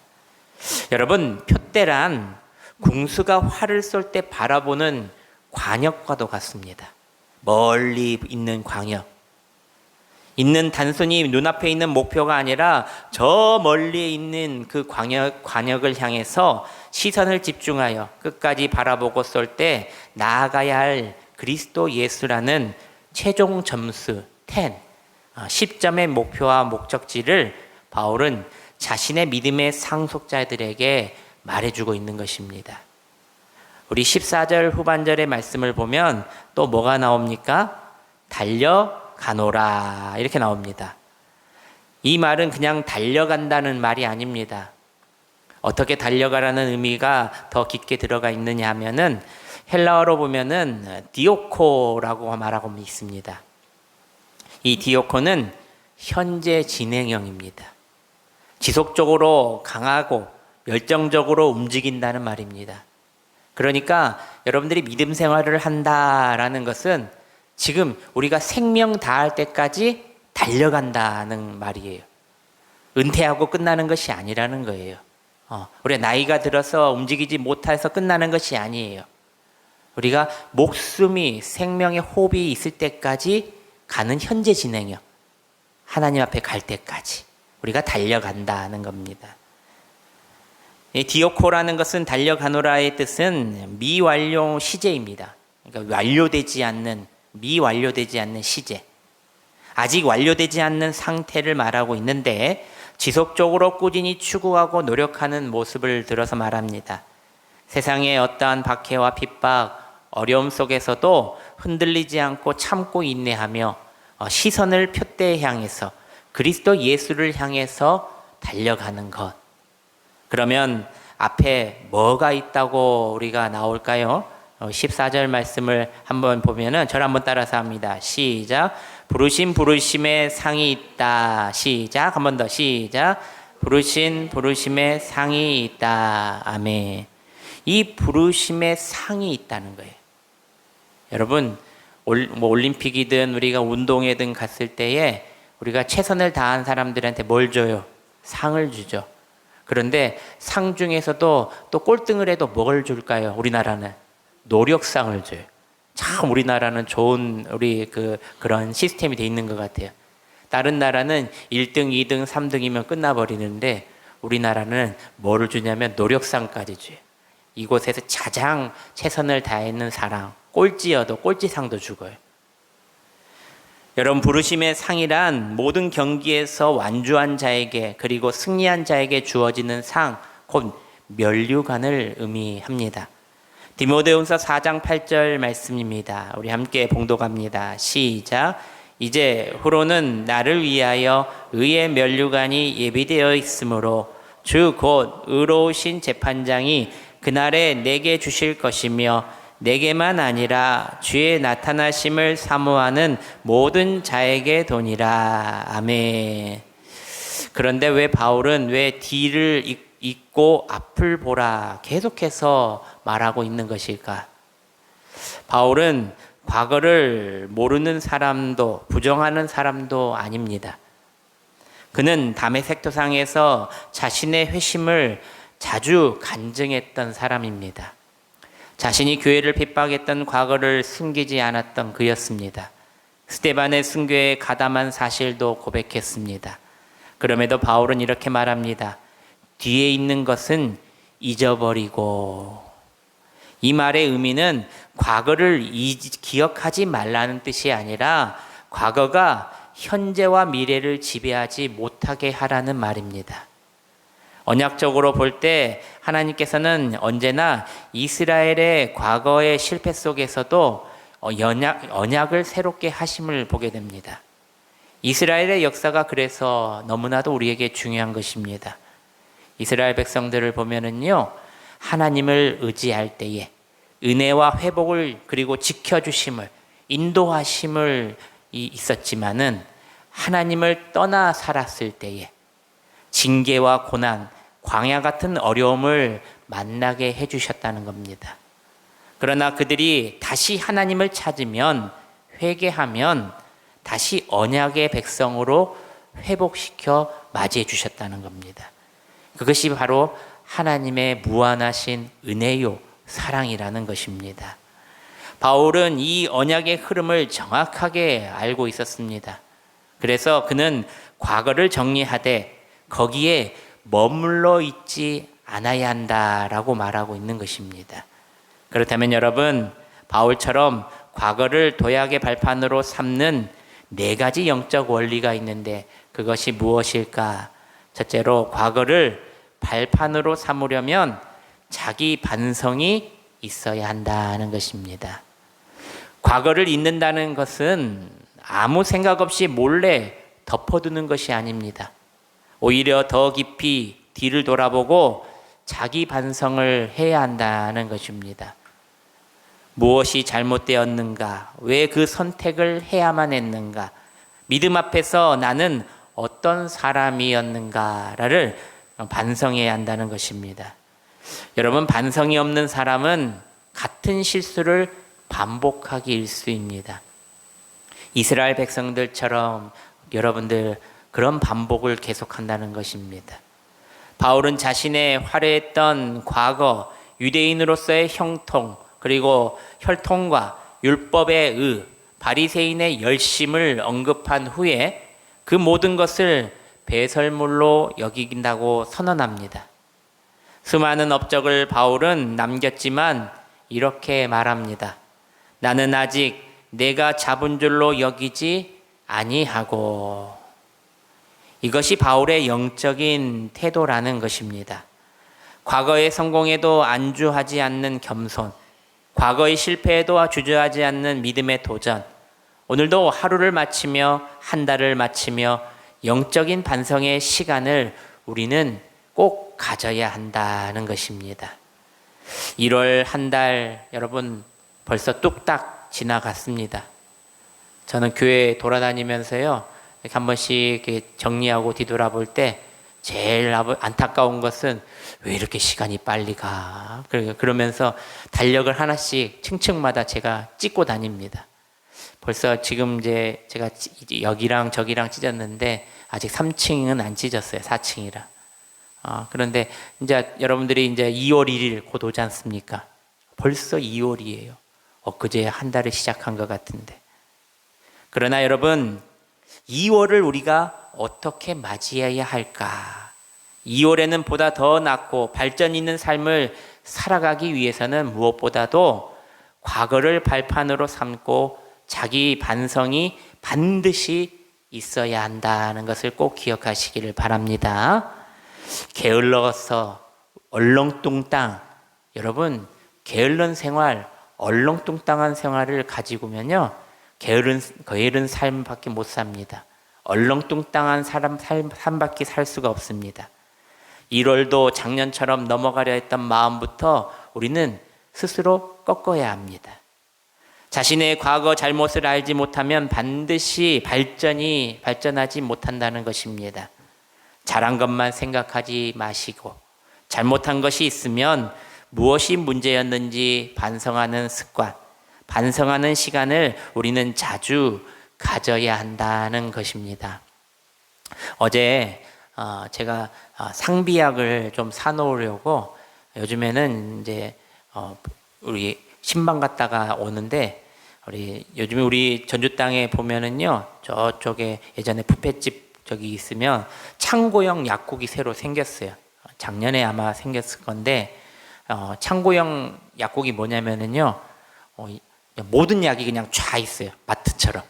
Speaker 1: 여러분, 표대란 궁수가 활을 쏠 때 바라보는 관역과도 같습니다. 멀리 있는 광역. 있는 단순히 눈앞에 있는 목표가 아니라 저 멀리 있는 그 관역을 향해서 시선을 집중하여 끝까지 바라보고 쏠 때 나아가야 할 그리스도 예수라는 최종 점수 10점의 목표와 목적지를 바울은 자신의 믿음의 상속자들에게 말해주고 있는 것입니다. 우리 14절 후반절의 말씀을 보면 또 뭐가 나옵니까? 달려가노라 이렇게 나옵니다. 이 말은 그냥 달려간다는 말이 아닙니다. 어떻게 달려가라는 의미가 더 깊게 들어가 있느냐 하면은 헬라어로 보면은 디오코라고 말하고 있습니다. 이 디오코는 현재 진행형입니다. 지속적으로 강하고 열정적으로 움직인다는 말입니다. 그러니까 여러분들이 믿음 생활을 한다라는 것은 지금 우리가 생명 다할 때까지 달려간다는 말이에요. 은퇴하고 끝나는 것이 아니라는 거예요. 우리가 나이가 들어서 움직이지 못해서 끝나는 것이 아니에요. 우리가 목숨이 생명의 호흡이 있을 때까지 가는 현재 진행형, 하나님 앞에 갈 때까지 우리가 달려간다는 겁니다. 이 디오코라는 것은 달려가노라의 뜻은 미완료 시제입니다. 그러니까 미완료되지 않는 시제, 아직 완료되지 않는 상태를 말하고 있는데 지속적으로 꾸준히 추구하고 노력하는 모습을 들어서 말합니다. 세상의 어떠한 박해와 핍박, 어려움 속에서도 흔들리지 않고 참고 인내하며 시선을 표대에 향해서 그리스도 예수를 향해서 달려가는 것. 그러면 앞에 뭐가 있다고 우리가 나올까요? 14절 말씀을 한번 보면은 저를 한번 따라서 합니다. 시작. 부르심에 상이 있다. 시작. 한 번 더. 시작. 부르심에 상이 있다. 아멘. 이 부르심에 상이 있다는 거예요. 여러분, 올림픽이든 우리가 운동회든 갔을 때에 우리가 최선을 다한 사람들한테 뭘 줘요? 상을 주죠. 그런데 상 중에서도 또 꼴등을 해도 뭘 줄까요? 우리나라는 노력상을 줘요. 참 우리나라는 좋은 그런 시스템이 돼 있는 것 같아요. 다른 나라는 1등, 2등, 3등이면 끝나버리는데 우리나라는 뭐를 주냐면 노력상까지 줘요. 이곳에서 가장 최선을 다했는 사람, 꼴찌여도 꼴찌상도 주고요. 여러분, 부르심의 상이란 모든 경기에서 완주한 자에게 그리고 승리한 자에게 주어지는 상, 곧 면류관을 의미합니다. 디모데후서 4장 8절 말씀입니다. 우리 함께 봉독합니다. 시작. 이제 후로는 나를 위하여 의의 면류관이 예비되어 있으므로 주 곧 의로우신 재판장이 그날에 내게 주실 것이며 내게만 아니라 주의 나타나심을 사모하는 모든 자에게 도니라. 아멘. 그런데 왜 바울은 왜 뒤를 잇고 앞을 보라 계속해서 말하고 있는 것일까? 바울은 과거를 모르는 사람도 부정하는 사람도 아닙니다. 그는 다메섹 도상에서 자신의 회심을 자주 간증했던 사람입니다. 자신이 교회를 핍박했던 과거를 숨기지 않았던 그였습니다. 스데반의 순교에 가담한 사실도 고백했습니다. 그럼에도 바울은 이렇게 말합니다. 뒤에 있는 것은 잊어버리고. 이 말의 의미는 과거를 기억하지 말라는 뜻이 아니라 과거가 현재와 미래를 지배하지 못하게 하라는 말입니다. 언약적으로 볼 때 하나님께서는 언제나 이스라엘의 과거의 실패 속에서도 언약을 새롭게 하심을 보게 됩니다. 이스라엘의 역사가 그래서 너무나도 우리에게 중요한 것입니다. 이스라엘 백성들을 보면은요, 하나님을 의지할 때에 은혜와 회복을 그리고 지켜주심을 인도하심을 있었지만은 하나님을 떠나 살았을 때에 징계와 고난, 광야 같은 어려움을 만나게 해주셨다는 겁니다. 그러나 그들이 다시 하나님을 찾으면, 회개하면 다시 언약의 백성으로 회복시켜 맞이해 주셨다는 겁니다. 그것이 바로 하나님의 무한하신 은혜요 사랑이라는 것입니다. 바울은 이 언약의 흐름을 정확하게 알고 있었습니다. 그래서 그는 과거를 정리하되 거기에 머물러 있지 않아야 한다라고 말하고 있는 것입니다. 그렇다면 여러분, 바울처럼 과거를 도약의 발판으로 삼는 4가지 영적 원리가 있는데 그것이 무엇일까? 첫째로, 과거를 발판으로 삼으려면 자기 반성이 있어야 한다는 것입니다. 과거를 잊는다는 것은 아무 생각 없이 몰래 덮어두는 것이 아닙니다. 오히려 더 깊이 뒤를 돌아보고 자기 반성을 해야 한다는 것입니다. 무엇이 잘못되었는가? 왜 그 선택을 해야만 했는가? 믿음 앞에서 나는 어떤 사람이었는가를 반성해야 한다는 것입니다. 여러분, 반성이 없는 사람은 같은 실수를 반복하기 일쑤입니다. 이스라엘 백성들처럼 여러분들 그런 반복을 계속한다는 것입니다. 바울은 자신의 화려했던 과거, 유대인으로서의 형통, 그리고 혈통과 율법의 의, 바리새인의 열심을 언급한 후에 그 모든 것을 배설물로 여긴다고 선언합니다. 수많은 업적을 바울은 남겼지만 이렇게 말합니다. 나는 아직 내가 잡은 줄로 여기지 아니하고. 이것이 바울의 영적인 태도라는 것입니다. 과거의 성공에도 안주하지 않는 겸손, 과거의 실패에도 주저하지 않는 믿음의 도전, 오늘도 하루를 마치며 한 달을 마치며 영적인 반성의 시간을 우리는 꼭 가져야 한다는 것입니다. 1월 한 달 여러분 벌써 뚝딱 지나갔습니다. 저는 교회 돌아다니면서요, 한 번씩 이렇게 정리하고 뒤돌아볼 때 제일 안타까운 것은 왜 이렇게 시간이 빨리 가? 그러면서 달력을 하나씩 층층마다 제가 찍고 다닙니다. 벌써 지금 이제 제가 여기랑 저기랑 찢었는데 아직 3층은 안 찢었어요. 4층이라. 그런데 이제 여러분들이 이제 2월 1일 곧 오지 않습니까? 벌써 2월이에요. 엊그제 한 달을 시작한 것 같은데. 그러나 여러분, 2월을 우리가 어떻게 맞이해야 할까? 2월에는 보다 더 낫고 발전 있는 삶을 살아가기 위해서는 무엇보다도 과거를 발판으로 삼고 자기 반성이 반드시 있어야 한다는 것을 꼭 기억하시기를 바랍니다. 게을러서 얼렁뚱땅, 여러분 게을른 생활, 얼렁뚱땅한 생활을 가지고면요 게으른 삶밖에 못 삽니다. 얼렁뚱땅한 삶밖에 살 수가 없습니다. 1월도 작년처럼 넘어가려 했던 마음부터 우리는 스스로 꺾어야 합니다. 자신의 과거 잘못을 알지 못하면 반드시 발전하지 못한다는 것입니다. 잘한 것만 생각하지 마시고 잘못한 것이 있으면 무엇이 문제였는지 반성하는 습관, 반성하는 시간을 우리는 자주 가져야 한다는 것입니다. 어제 제가 상비약을 좀 사놓으려고 요즘에는 이제 우리 신방 갔다가 오는데 요즘에 우리 전주 땅에 보면은요, 저쪽에 예전에 뷔페집 저기 있으면 창고형 약국이 새로 생겼어요. 작년에 아마 생겼을 건데 창고형 약국이 뭐냐면은요, 모든 약이 그냥 쫙 있어요. 마트처럼.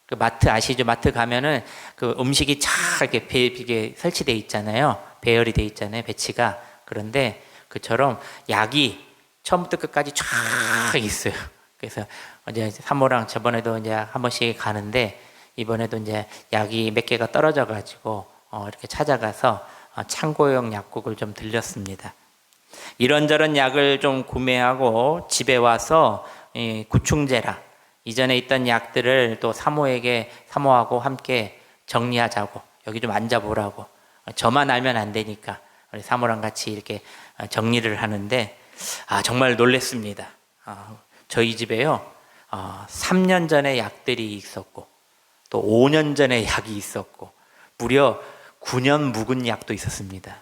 Speaker 1: 그 마트 아시죠? 마트 가면은 그 음식이 쫙 이렇게 이게 설치돼 있잖아요. 배열이 돼 있잖아요. 배치가. 그런데 그처럼 약이 처음부터 끝까지 쫙 있어요. 그래서 이제 사모랑 저번에도 이제 한 번씩 가는데 이번에도 이제 약이 몇 개가 떨어져 가지고 이렇게 찾아가서 창고용 약국을 좀 들렸습니다. 이런저런 약을 좀 구매하고 집에 와서 구충제라 이전에 있던 약들을 또 사모하고 함께 정리하자고, 여기 좀 앉아보라고. 저만 알면 안 되니까 우리 사모랑 같이 이렇게 정리를 하는데 정말 놀랬습니다. 저희 집에요 3년 전에 약들이 있었고 또 5년 전에 약이 있었고 무려 9년 묵은 약도 있었습니다.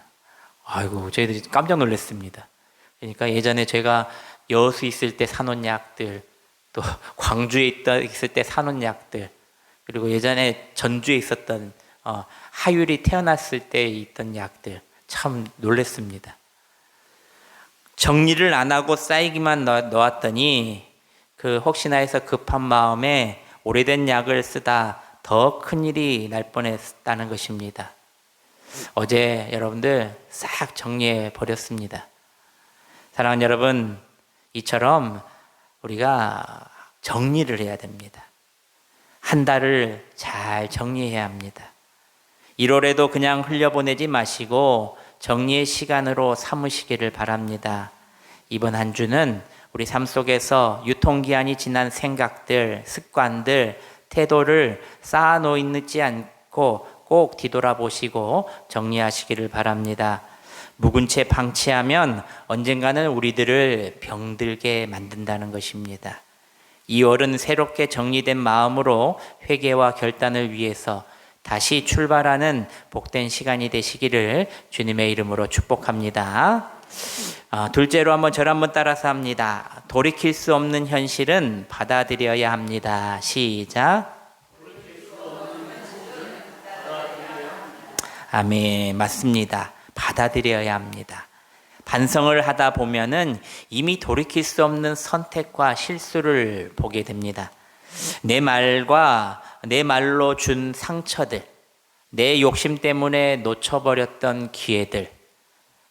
Speaker 1: 아이고, 저희들이 깜짝 놀랐습니다. 그러니까 예전에 제가 여수 있을 때 사놓은 약들, 또 광주에 있을 때 사놓은 약들, 그리고 예전에 전주에 있었던 하율이 태어났을 때 있던 약들, 참 놀랐습니다. 정리를 안 하고 쌓이기만 놓았더니 그 혹시나 해서 급한 마음에 오래된 약을 쓰다 더 큰일이 날 뻔했다는 것입니다. 어제 여러분들 싹 정리해 버렸습니다. 사랑하는 여러분, 이처럼 우리가 정리를 해야 됩니다. 한 달을 잘 정리해야 합니다. 1월에도 그냥 흘려보내지 마시고 정리의 시간으로 삼으시기를 바랍니다. 이번 한 주는 우리 삶 속에서 유통기한이 지난 생각들, 습관들, 태도를 쌓아놓지 않고 꼭 뒤돌아보시고 정리하시기를 바랍니다. 묵은 채 방치하면 언젠가는 우리들을 병들게 만든다는 것입니다. 2월은 새롭게 정리된 마음으로 회개와 결단을 위해서 다시 출발하는 복된 시간이 되시기를 주님의 이름으로 축복합니다. 둘째로 저를 한번 따라서 합니다. 돌이킬 수 없는 현실은 받아들여야 합니다. 시작. 아멘. 맞습니다. 받아들여야 합니다. 반성을 하다 보면은 이미 돌이킬 수 없는 선택과 실수를 보게 됩니다. 내 말로 준 상처들, 내 욕심 때문에 놓쳐버렸던 기회들.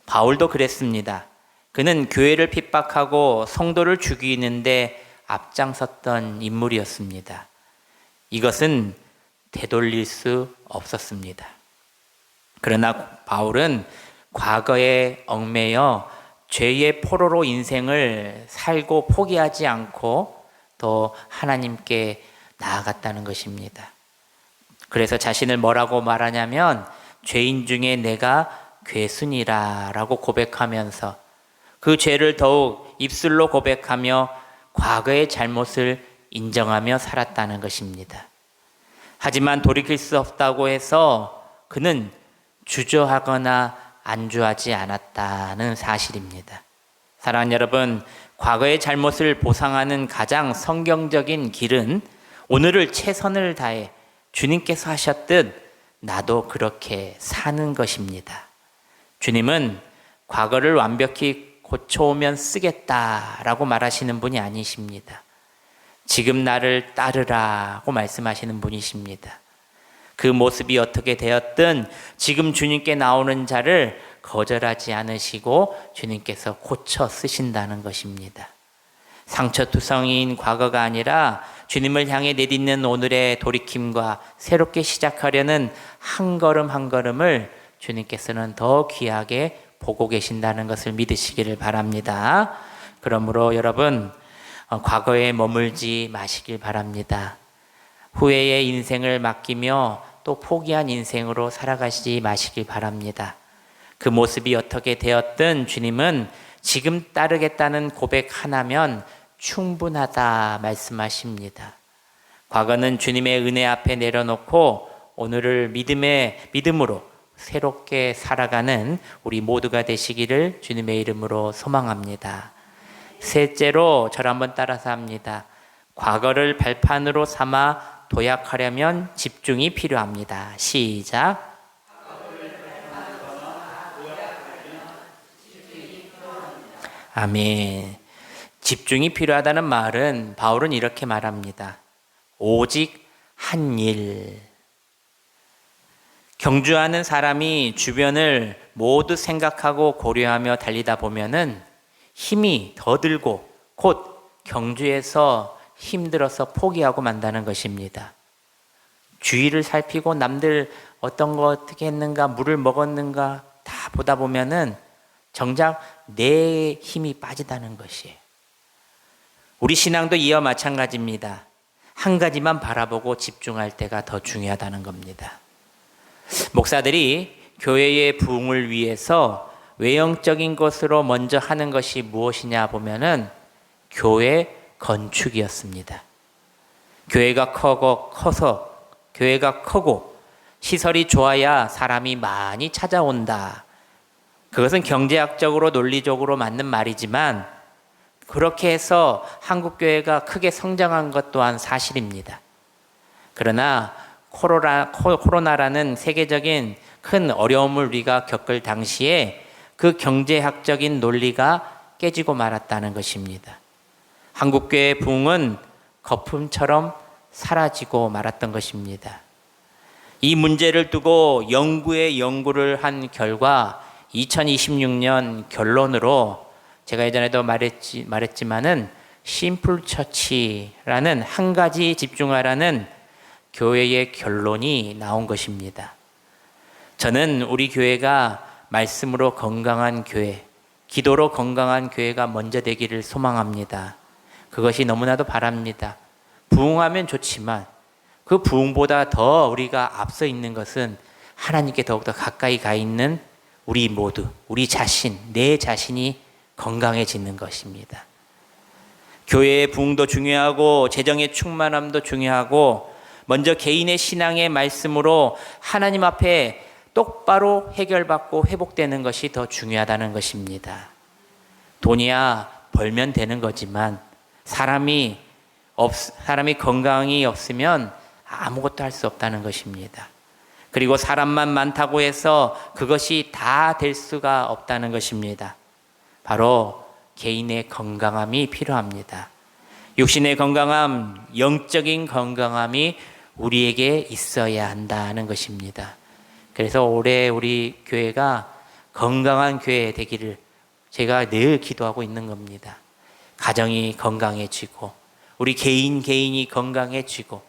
Speaker 1: 바울도 그랬습니다. 그는 교회를 핍박하고 성도를 죽이는데 앞장섰던 인물이었습니다. 이것은 되돌릴 수 없었습니다. 그러나 바울은 과거에 얽매여 죄의 포로로 인생을 살고 포기하지 않고 또 하나님께 나아갔다는 것입니다. 그래서 자신을 뭐라고 말하냐면 죄인 중에 내가 괴순이라고 고백하면서 그 죄를 더욱 입술로 고백하며 과거의 잘못을 인정하며 살았다는 것입니다. 하지만 돌이킬 수 없다고 해서 그는 주저하거나 안주하지 않았다는 사실입니다. 사랑하는 여러분, 과거의 잘못을 보상하는 가장 성경적인 길은 오늘을 최선을 다해 주님께서 하셨듯 나도 그렇게 사는 것입니다. 주님은 과거를 완벽히 고쳐오면 쓰겠다라고 말하시는 분이 아니십니다. 지금 나를 따르라고 말씀하시는 분이십니다. 그 모습이 어떻게 되었든 지금 주님께 나오는 자를 거절하지 않으시고 주님께서 고쳐 쓰신다는 것입니다. 상처투성이인 과거가 아니라 주님을 향해 내딛는 오늘의 돌이킴과 새롭게 시작하려는 한 걸음 한 걸음을 주님께서는 더 귀하게 보고 계신다는 것을 믿으시기를 바랍니다. 그러므로 여러분 과거에 머물지 마시길 바랍니다. 후회의 인생을 맡기며 또 포기한 인생으로 살아가시지 마시길 바랍니다. 그 모습이 어떻게 되었든 주님은 지금 따르겠다는 고백 하나면 충분하다 말씀하십니다. 과거는 주님의 은혜 앞에 내려놓고 오늘을 믿음으로 새롭게 살아가는 우리 모두가 되시기를 주님의 이름으로 소망합니다. 셋째로 저를 한번 따라서 합니다. 과거를 발판으로 삼아 도약하려면 집중이 필요합니다. 시작. 아멘. 집중이 필요하다는 말은 바울은 이렇게 말합니다. 오직 한 일. 경주하는 사람이 주변을 모두 생각하고 고려하며 달리다 보면은 힘이 더 들고 곧 경주에서 힘들어서 포기하고 만다는 것입니다. 주위를 살피고 남들 어떤 거 어떻게 했는가, 물을 먹었는가 다 보다 보면은 정작 내 힘이 빠지다는 것이에요. 우리 신앙도 이와 마찬가지입니다. 한 가지만 바라보고 집중할 때가 더 중요하다는 겁니다. 목사들이 교회의 부흥을 위해서 외형적인 것으로 먼저 하는 것이 무엇이냐 보면은 교회 건축이었습니다. 교회가 크고 시설이 좋아야 사람이 많이 찾아온다. 그것은 경제학적으로 논리적으로 맞는 말이지만 그렇게 해서 한국교회가 크게 성장한 것 또한 사실입니다. 그러나 코로나라는 세계적인 큰 어려움을 우리가 겪을 당시에 그 경제학적인 논리가 깨지고 말았다는 것입니다. 한국교회의 부흥은 거품처럼 사라지고 말았던 것입니다. 이 문제를 두고 연구를 한 결과 2026년 결론으로 제가 예전에도 말했지만은 심플 처치라는 한 가지 집중하라는 교회의 결론이 나온 것입니다. 저는 우리 교회가 말씀으로 건강한 교회, 기도로 건강한 교회가 먼저 되기를 소망합니다. 그것이 너무나도 바랍니다. 부흥하면 좋지만 그 부흥보다 더 우리가 앞서 있는 것은 하나님께 더욱더 가까이 가 있는 우리 모두, 우리 자신, 내 자신이 건강해지는 것입니다. 교회의 부흥도 중요하고 재정의 충만함도 중요하고 먼저 개인의 신앙의 말씀으로 하나님 앞에 똑바로 해결받고 회복되는 것이 더 중요하다는 것입니다. 돈이야 벌면 되는 거지만 사람이 건강이 없으면 아무것도 할 수 없다는 것입니다. 그리고 사람만 많다고 해서 그것이 다 될 수가 없다는 것입니다. 바로 개인의 건강함이 필요합니다. 육신의 건강함, 영적인 건강함이 우리에게 있어야 한다는 것입니다. 그래서 올해 우리 교회가 건강한 교회 되기를 제가 늘 기도하고 있는 겁니다. 가정이 건강해지고 우리 개인이 건강해지고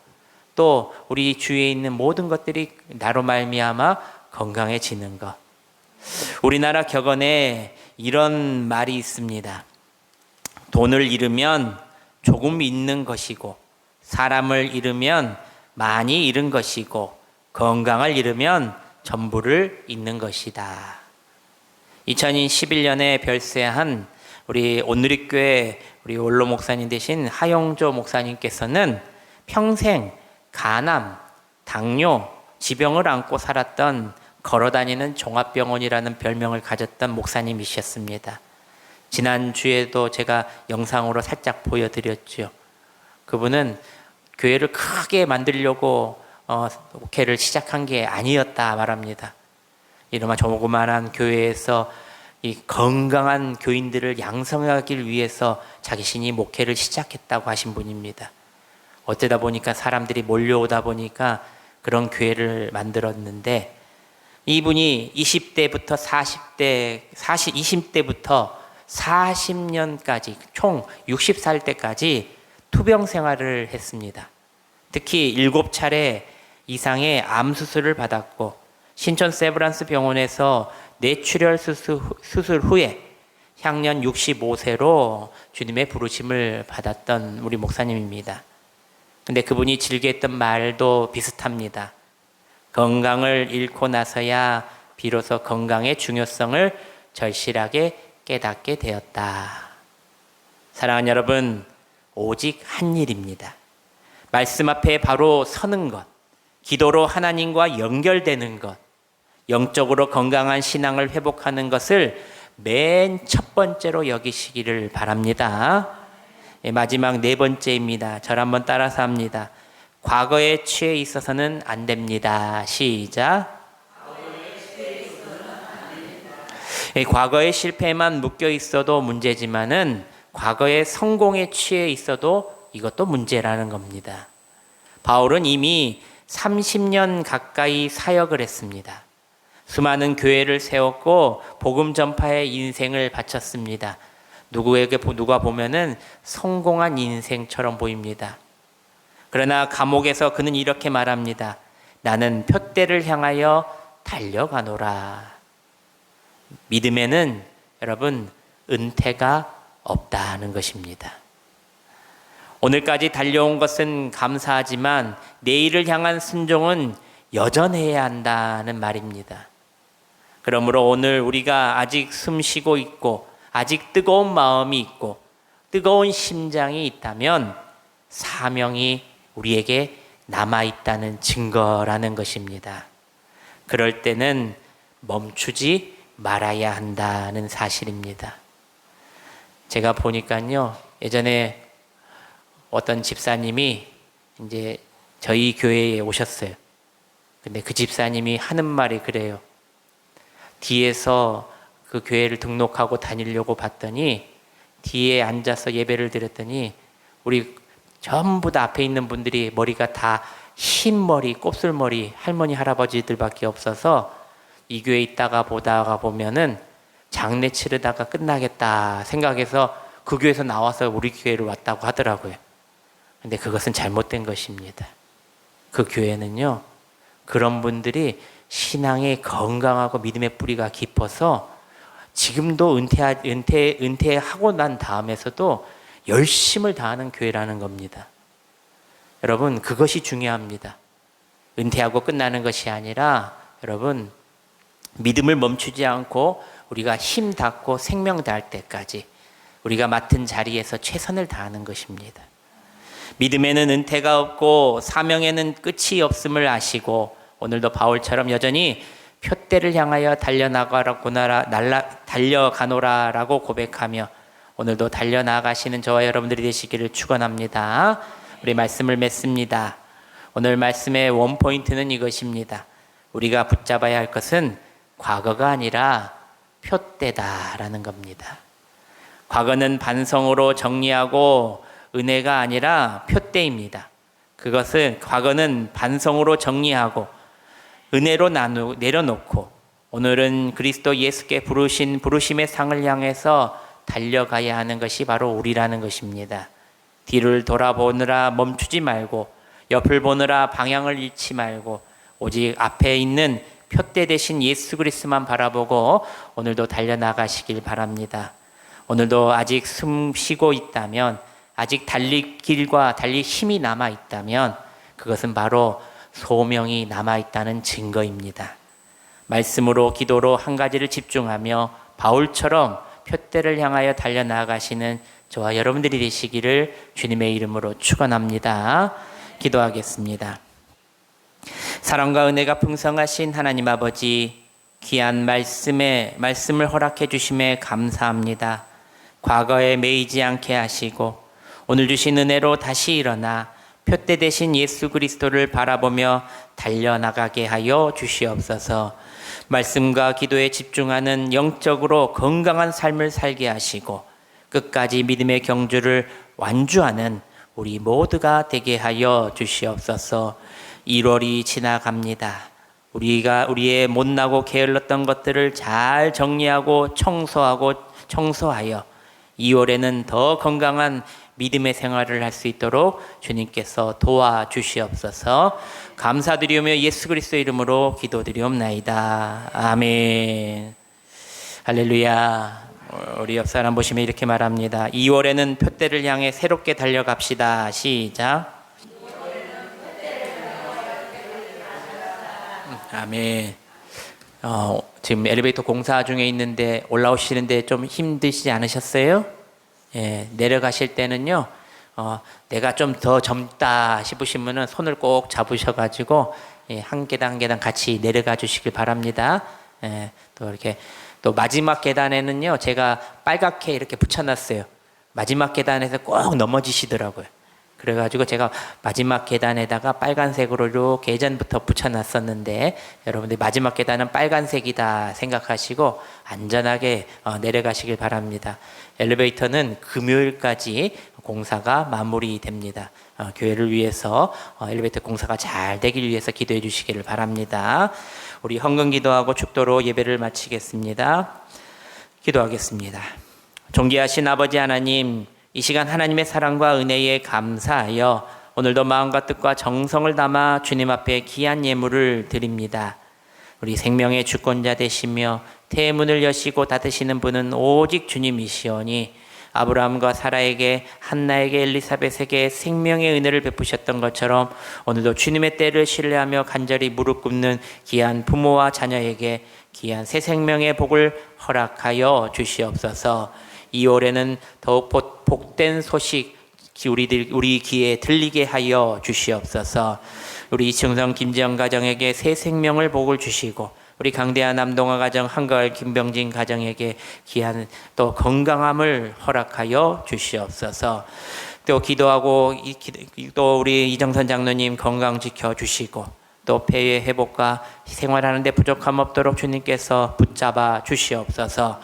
Speaker 1: 또 우리 주위에 있는 모든 것들이 나로 말미암아 건강해지는 것. 우리나라 격언에 이런 말이 있습니다. 돈을 잃으면 조금 잃는 것이고 사람을 잃으면 많이 잃은 것이고 건강을 잃으면 전부를 잃는 것이다. 2011년에 별세한 우리 온누리교회 우리 원로 목사님 되신 하용조 목사님께서는 평생 간암, 당뇨, 지병을 안고 살았던 걸어다니는 종합병원이라는 별명을 가졌던 목사님이셨습니다. 지난주에도 제가 영상으로 살짝 보여드렸죠. 그분은 교회를 크게 만들려고 목회를 시작한 게 아니었다 말합니다. 이놈아 조그만한 교회에서 이 건강한 교인들을 양성하기 위해서 자신이 목회를 시작했다고 하신 분입니다. 어쩌다 보니까 사람들이 몰려오다 보니까 그런 교회를 만들었는데 이분이 20대부터 20대부터 40년까지 총 60살 때까지 투병 생활을 했습니다. 특히 7차례 이상의 암 수술을 받았고 신촌 세브란스 병원에서 뇌출혈 수술 후에 향년 65세로 주님의 부르심을 받았던 우리 목사님입니다. 근데 그분이 즐겼던 말도 비슷합니다. 건강을 잃고 나서야 비로소 건강의 중요성을 절실하게 깨닫게 되었다. 사랑하는 여러분, 오직 한 일입니다. 말씀 앞에 바로 서는 것, 기도로 하나님과 연결되는 것, 영적으로 건강한 신앙을 회복하는 것을 맨 첫 번째로 여기시기를 바랍니다. 마지막 네 번째입니다. 저를 한번 따라서 합니다. 과거에 취해 있어서는 안 됩니다. 시작. 과거의 실패에만 묶여 있어도 문제지만은 과거의 성공에 취해 있어도 이것도 문제라는 겁니다. 바울은 이미 30년 가까이 사역을 했습니다. 수많은 교회를 세웠고 복음 전파에 인생을 바쳤습니다. 누가 보면은 성공한 인생처럼 보입니다. 그러나 감옥에서 그는 이렇게 말합니다. 나는 표대를 향하여 달려가노라. 믿음에는 여러분 은퇴가 없다는 것입니다. 오늘까지 달려온 것은 감사하지만 내일을 향한 순종은 여전해야 한다는 말입니다. 그러므로 오늘 우리가 아직 숨 쉬고 있고 아직 뜨거운 마음이 있고 뜨거운 심장이 있다면 사명이 우리에게 남아있다는 증거라는 것입니다. 그럴 때는 멈추지 말아야 한다는 사실입니다. 제가 보니까요, 예전에 어떤 집사님이 이제 저희 교회에 오셨어요. 근데 그 집사님이 하는 말이 그래요. 뒤에서 그 교회를 등록하고 다니려고 봤더니 뒤에 앉아서 예배를 드렸더니 우리 전부 다 앞에 있는 분들이 머리가 다 흰 머리, 곱슬머리 할머니 할아버지들밖에 없어서 이 교회에 있다가 보다가 보면은 장례 치르다가 끝나겠다 생각해서 그 교회에서 나와서 우리 교회로 왔다고 하더라고요. 근데 그것은 잘못된 것입니다. 그 교회는요, 그런 분들이 신앙에 건강하고 믿음의 뿌리가 깊어서 지금도 은퇴하고 난 다음에서도 열심을 다하는 교회라는 겁니다. 여러분, 그것이 중요합니다. 은퇴하고 끝나는 것이 아니라 여러분, 믿음을 멈추지 않고 우리가 힘 닿고 생명 닿을 때까지 우리가 맡은 자리에서 최선을 다하는 것입니다. 믿음에는 은퇴가 없고 사명에는 끝이 없음을 아시고 오늘도 바울처럼 여전히 표대를 향하여 달려가노라라고 고백하며 오늘도 달려나가시는 저와 여러분들이 되시기를 축원합니다. 우리 말씀을 맺습니다. 오늘 말씀의 원포인트는 이것입니다. 우리가 붙잡아야 할 것은 과거가 아니라 표대다라는 겁니다. 과거는 반성으로 정리하고 은혜가 아니라 표대입니다. 과거는 반성으로 정리하고 은혜로 내려놓고 오늘은 그리스도 예수께 부르신 부르심의 상을 향해서 달려가야 하는 것이 바로 우리라는 것입니다. 뒤를 돌아보느라 멈추지 말고 옆을 보느라 방향을 잃지 말고 오직 앞에 있는 표대 대신 예수 그리스도만 바라보고 오늘도 달려나가시길 바랍니다. 오늘도 아직 숨 쉬고 있다면 아직 달릴 길과 달릴 힘이 남아있다면 그것은 바로 소명이 남아있다는 증거입니다. 말씀으로 기도로 한 가지를 집중하며 바울처럼 표대를 향하여 달려나가시는 저와 여러분들이 되시기를 주님의 이름으로 축원합니다. 기도하겠습니다. 사랑과 은혜가 풍성하신 하나님 아버지, 귀한 말씀을 허락해 주심에 감사합니다. 과거에 매이지 않게 하시고 오늘 주신 은혜로 다시 일어나 표대 대신 예수 그리스도를 바라보며 달려나가게 하여 주시옵소서. 말씀과 기도에 집중하는 영적으로 건강한 삶을 살게 하시고 끝까지 믿음의 경주를 완주하는 우리 모두가 되게 하여 주시옵소서. 1월이 지나갑니다. 우리의 못나고 게을렀던 것들을 잘 정리하고 청소하여 2월에는 더 건강한 믿음의 생활을 할 수 있도록 주님께서 도와주시옵소서. 감사드리오며 예수 그리스도의 이름으로 기도드리옵나이다. 아멘. 할렐루야. 우리 옆 사람 보시면 이렇게 말합니다. 2월에는 표대를 향해 새롭게 달려갑시다. 시작. 아멘. 지금 엘리베이터 공사 중에 있는데 올라오시는데 좀 힘드시지 않으셨어요? 예, 내려가실 때는요. 내가 좀 더 젊다 싶으시면은 손을 꼭 잡으셔가지고 예, 한 계단 한 계단 같이 내려가 주시길 바랍니다. 예, 또 이렇게 또 마지막 계단에는요 제가 빨갛게 이렇게 붙여놨어요. 마지막 계단에서 꼭 넘어지시더라고요. 그래가지고 제가 마지막 계단에다가 빨간색으로 이렇게 예전부터 붙여놨었는데 여러분들 마지막 계단은 빨간색이다 생각하시고 안전하게 내려가시길 바랍니다. 엘리베이터는 금요일까지 공사가 마무리됩니다. 교회를 위해서 엘리베이터 공사가 잘 되길 위해서 기도해 주시기를 바랍니다. 우리 헌금 기도하고 축도로 예배를 마치겠습니다. 기도하겠습니다. 존귀하신 아버지 하나님, 이 시간 하나님의 사랑과 은혜에 감사하여 오늘도 마음과 뜻과 정성을 담아 주님 앞에 귀한 예물을 드립니다. 우리 생명의 주권자 되시며 태문을 여시고 닫으시는 분은 오직 주님이시오니 아브라함과 사라에게 한나에게 엘리사벳에게 생명의 은혜를 베푸셨던 것처럼 오늘도 주님의 때를 신뢰하며 간절히 무릎 꿇는 귀한 부모와 자녀에게 귀한 새 생명의 복을 허락하여 주시옵소서. 2월에는 더욱 복된 소식 우리 귀에 들리게 하여 주시옵소서. 우리 이충성 김지영 가정에게 새 생명을 복을 주시고 우리 강대한 남동아 가정 한가을 김병진 가정에게 귀한 또 건강함을 허락하여 주시옵소서. 또 기도하고 또 우리 이정선 장로님 건강 지켜 주시고 또 폐의 회복과 생활하는 데 부족함 없도록 주님께서 붙잡아 주시옵소서.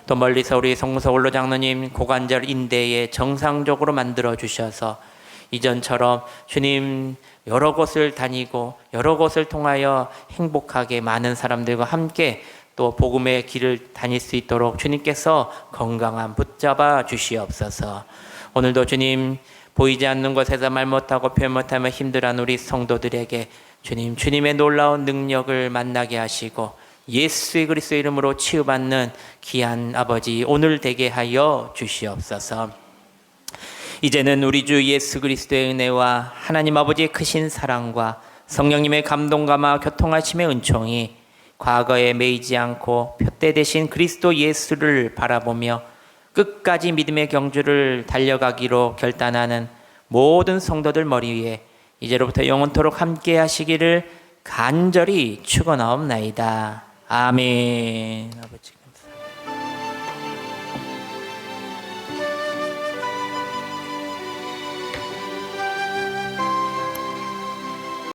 Speaker 1: 또 멀리서 우리 송무석 원로 장로님 고관절 인대에 정상적으로 만들어 주셔서 이전처럼 주님 여러 곳을 다니고 여러 곳을 통하여 행복하게 많은 사람들과 함께 또 복음의 길을 다닐 수 있도록 주님께서 건강함 붙잡아 주시옵소서. 오늘도 주님 보이지 않는 곳에서 말 못하고 표현 못하며 힘들어하는 우리 성도들에게 주님의 놀라운 능력을 만나게 하시고 예수의 그리스도의 이름으로 치유받는 귀한 아버지 오늘 되게 하여 주시옵소서. 이제는 우리 주 예수 그리스도의 은혜와 하나님 아버지의 크신 사랑과 성령님의 감동감화 교통하심의 은총이 과거에 매이지 않고 표대 되신 그리스도 예수를 바라보며 끝까지 믿음의 경주를 달려가기로 결단하는 모든 성도들 머리 위에 이제로부터 영원토록 함께 하시기를 간절히 축원하옵나이다. 아멘. 아버지.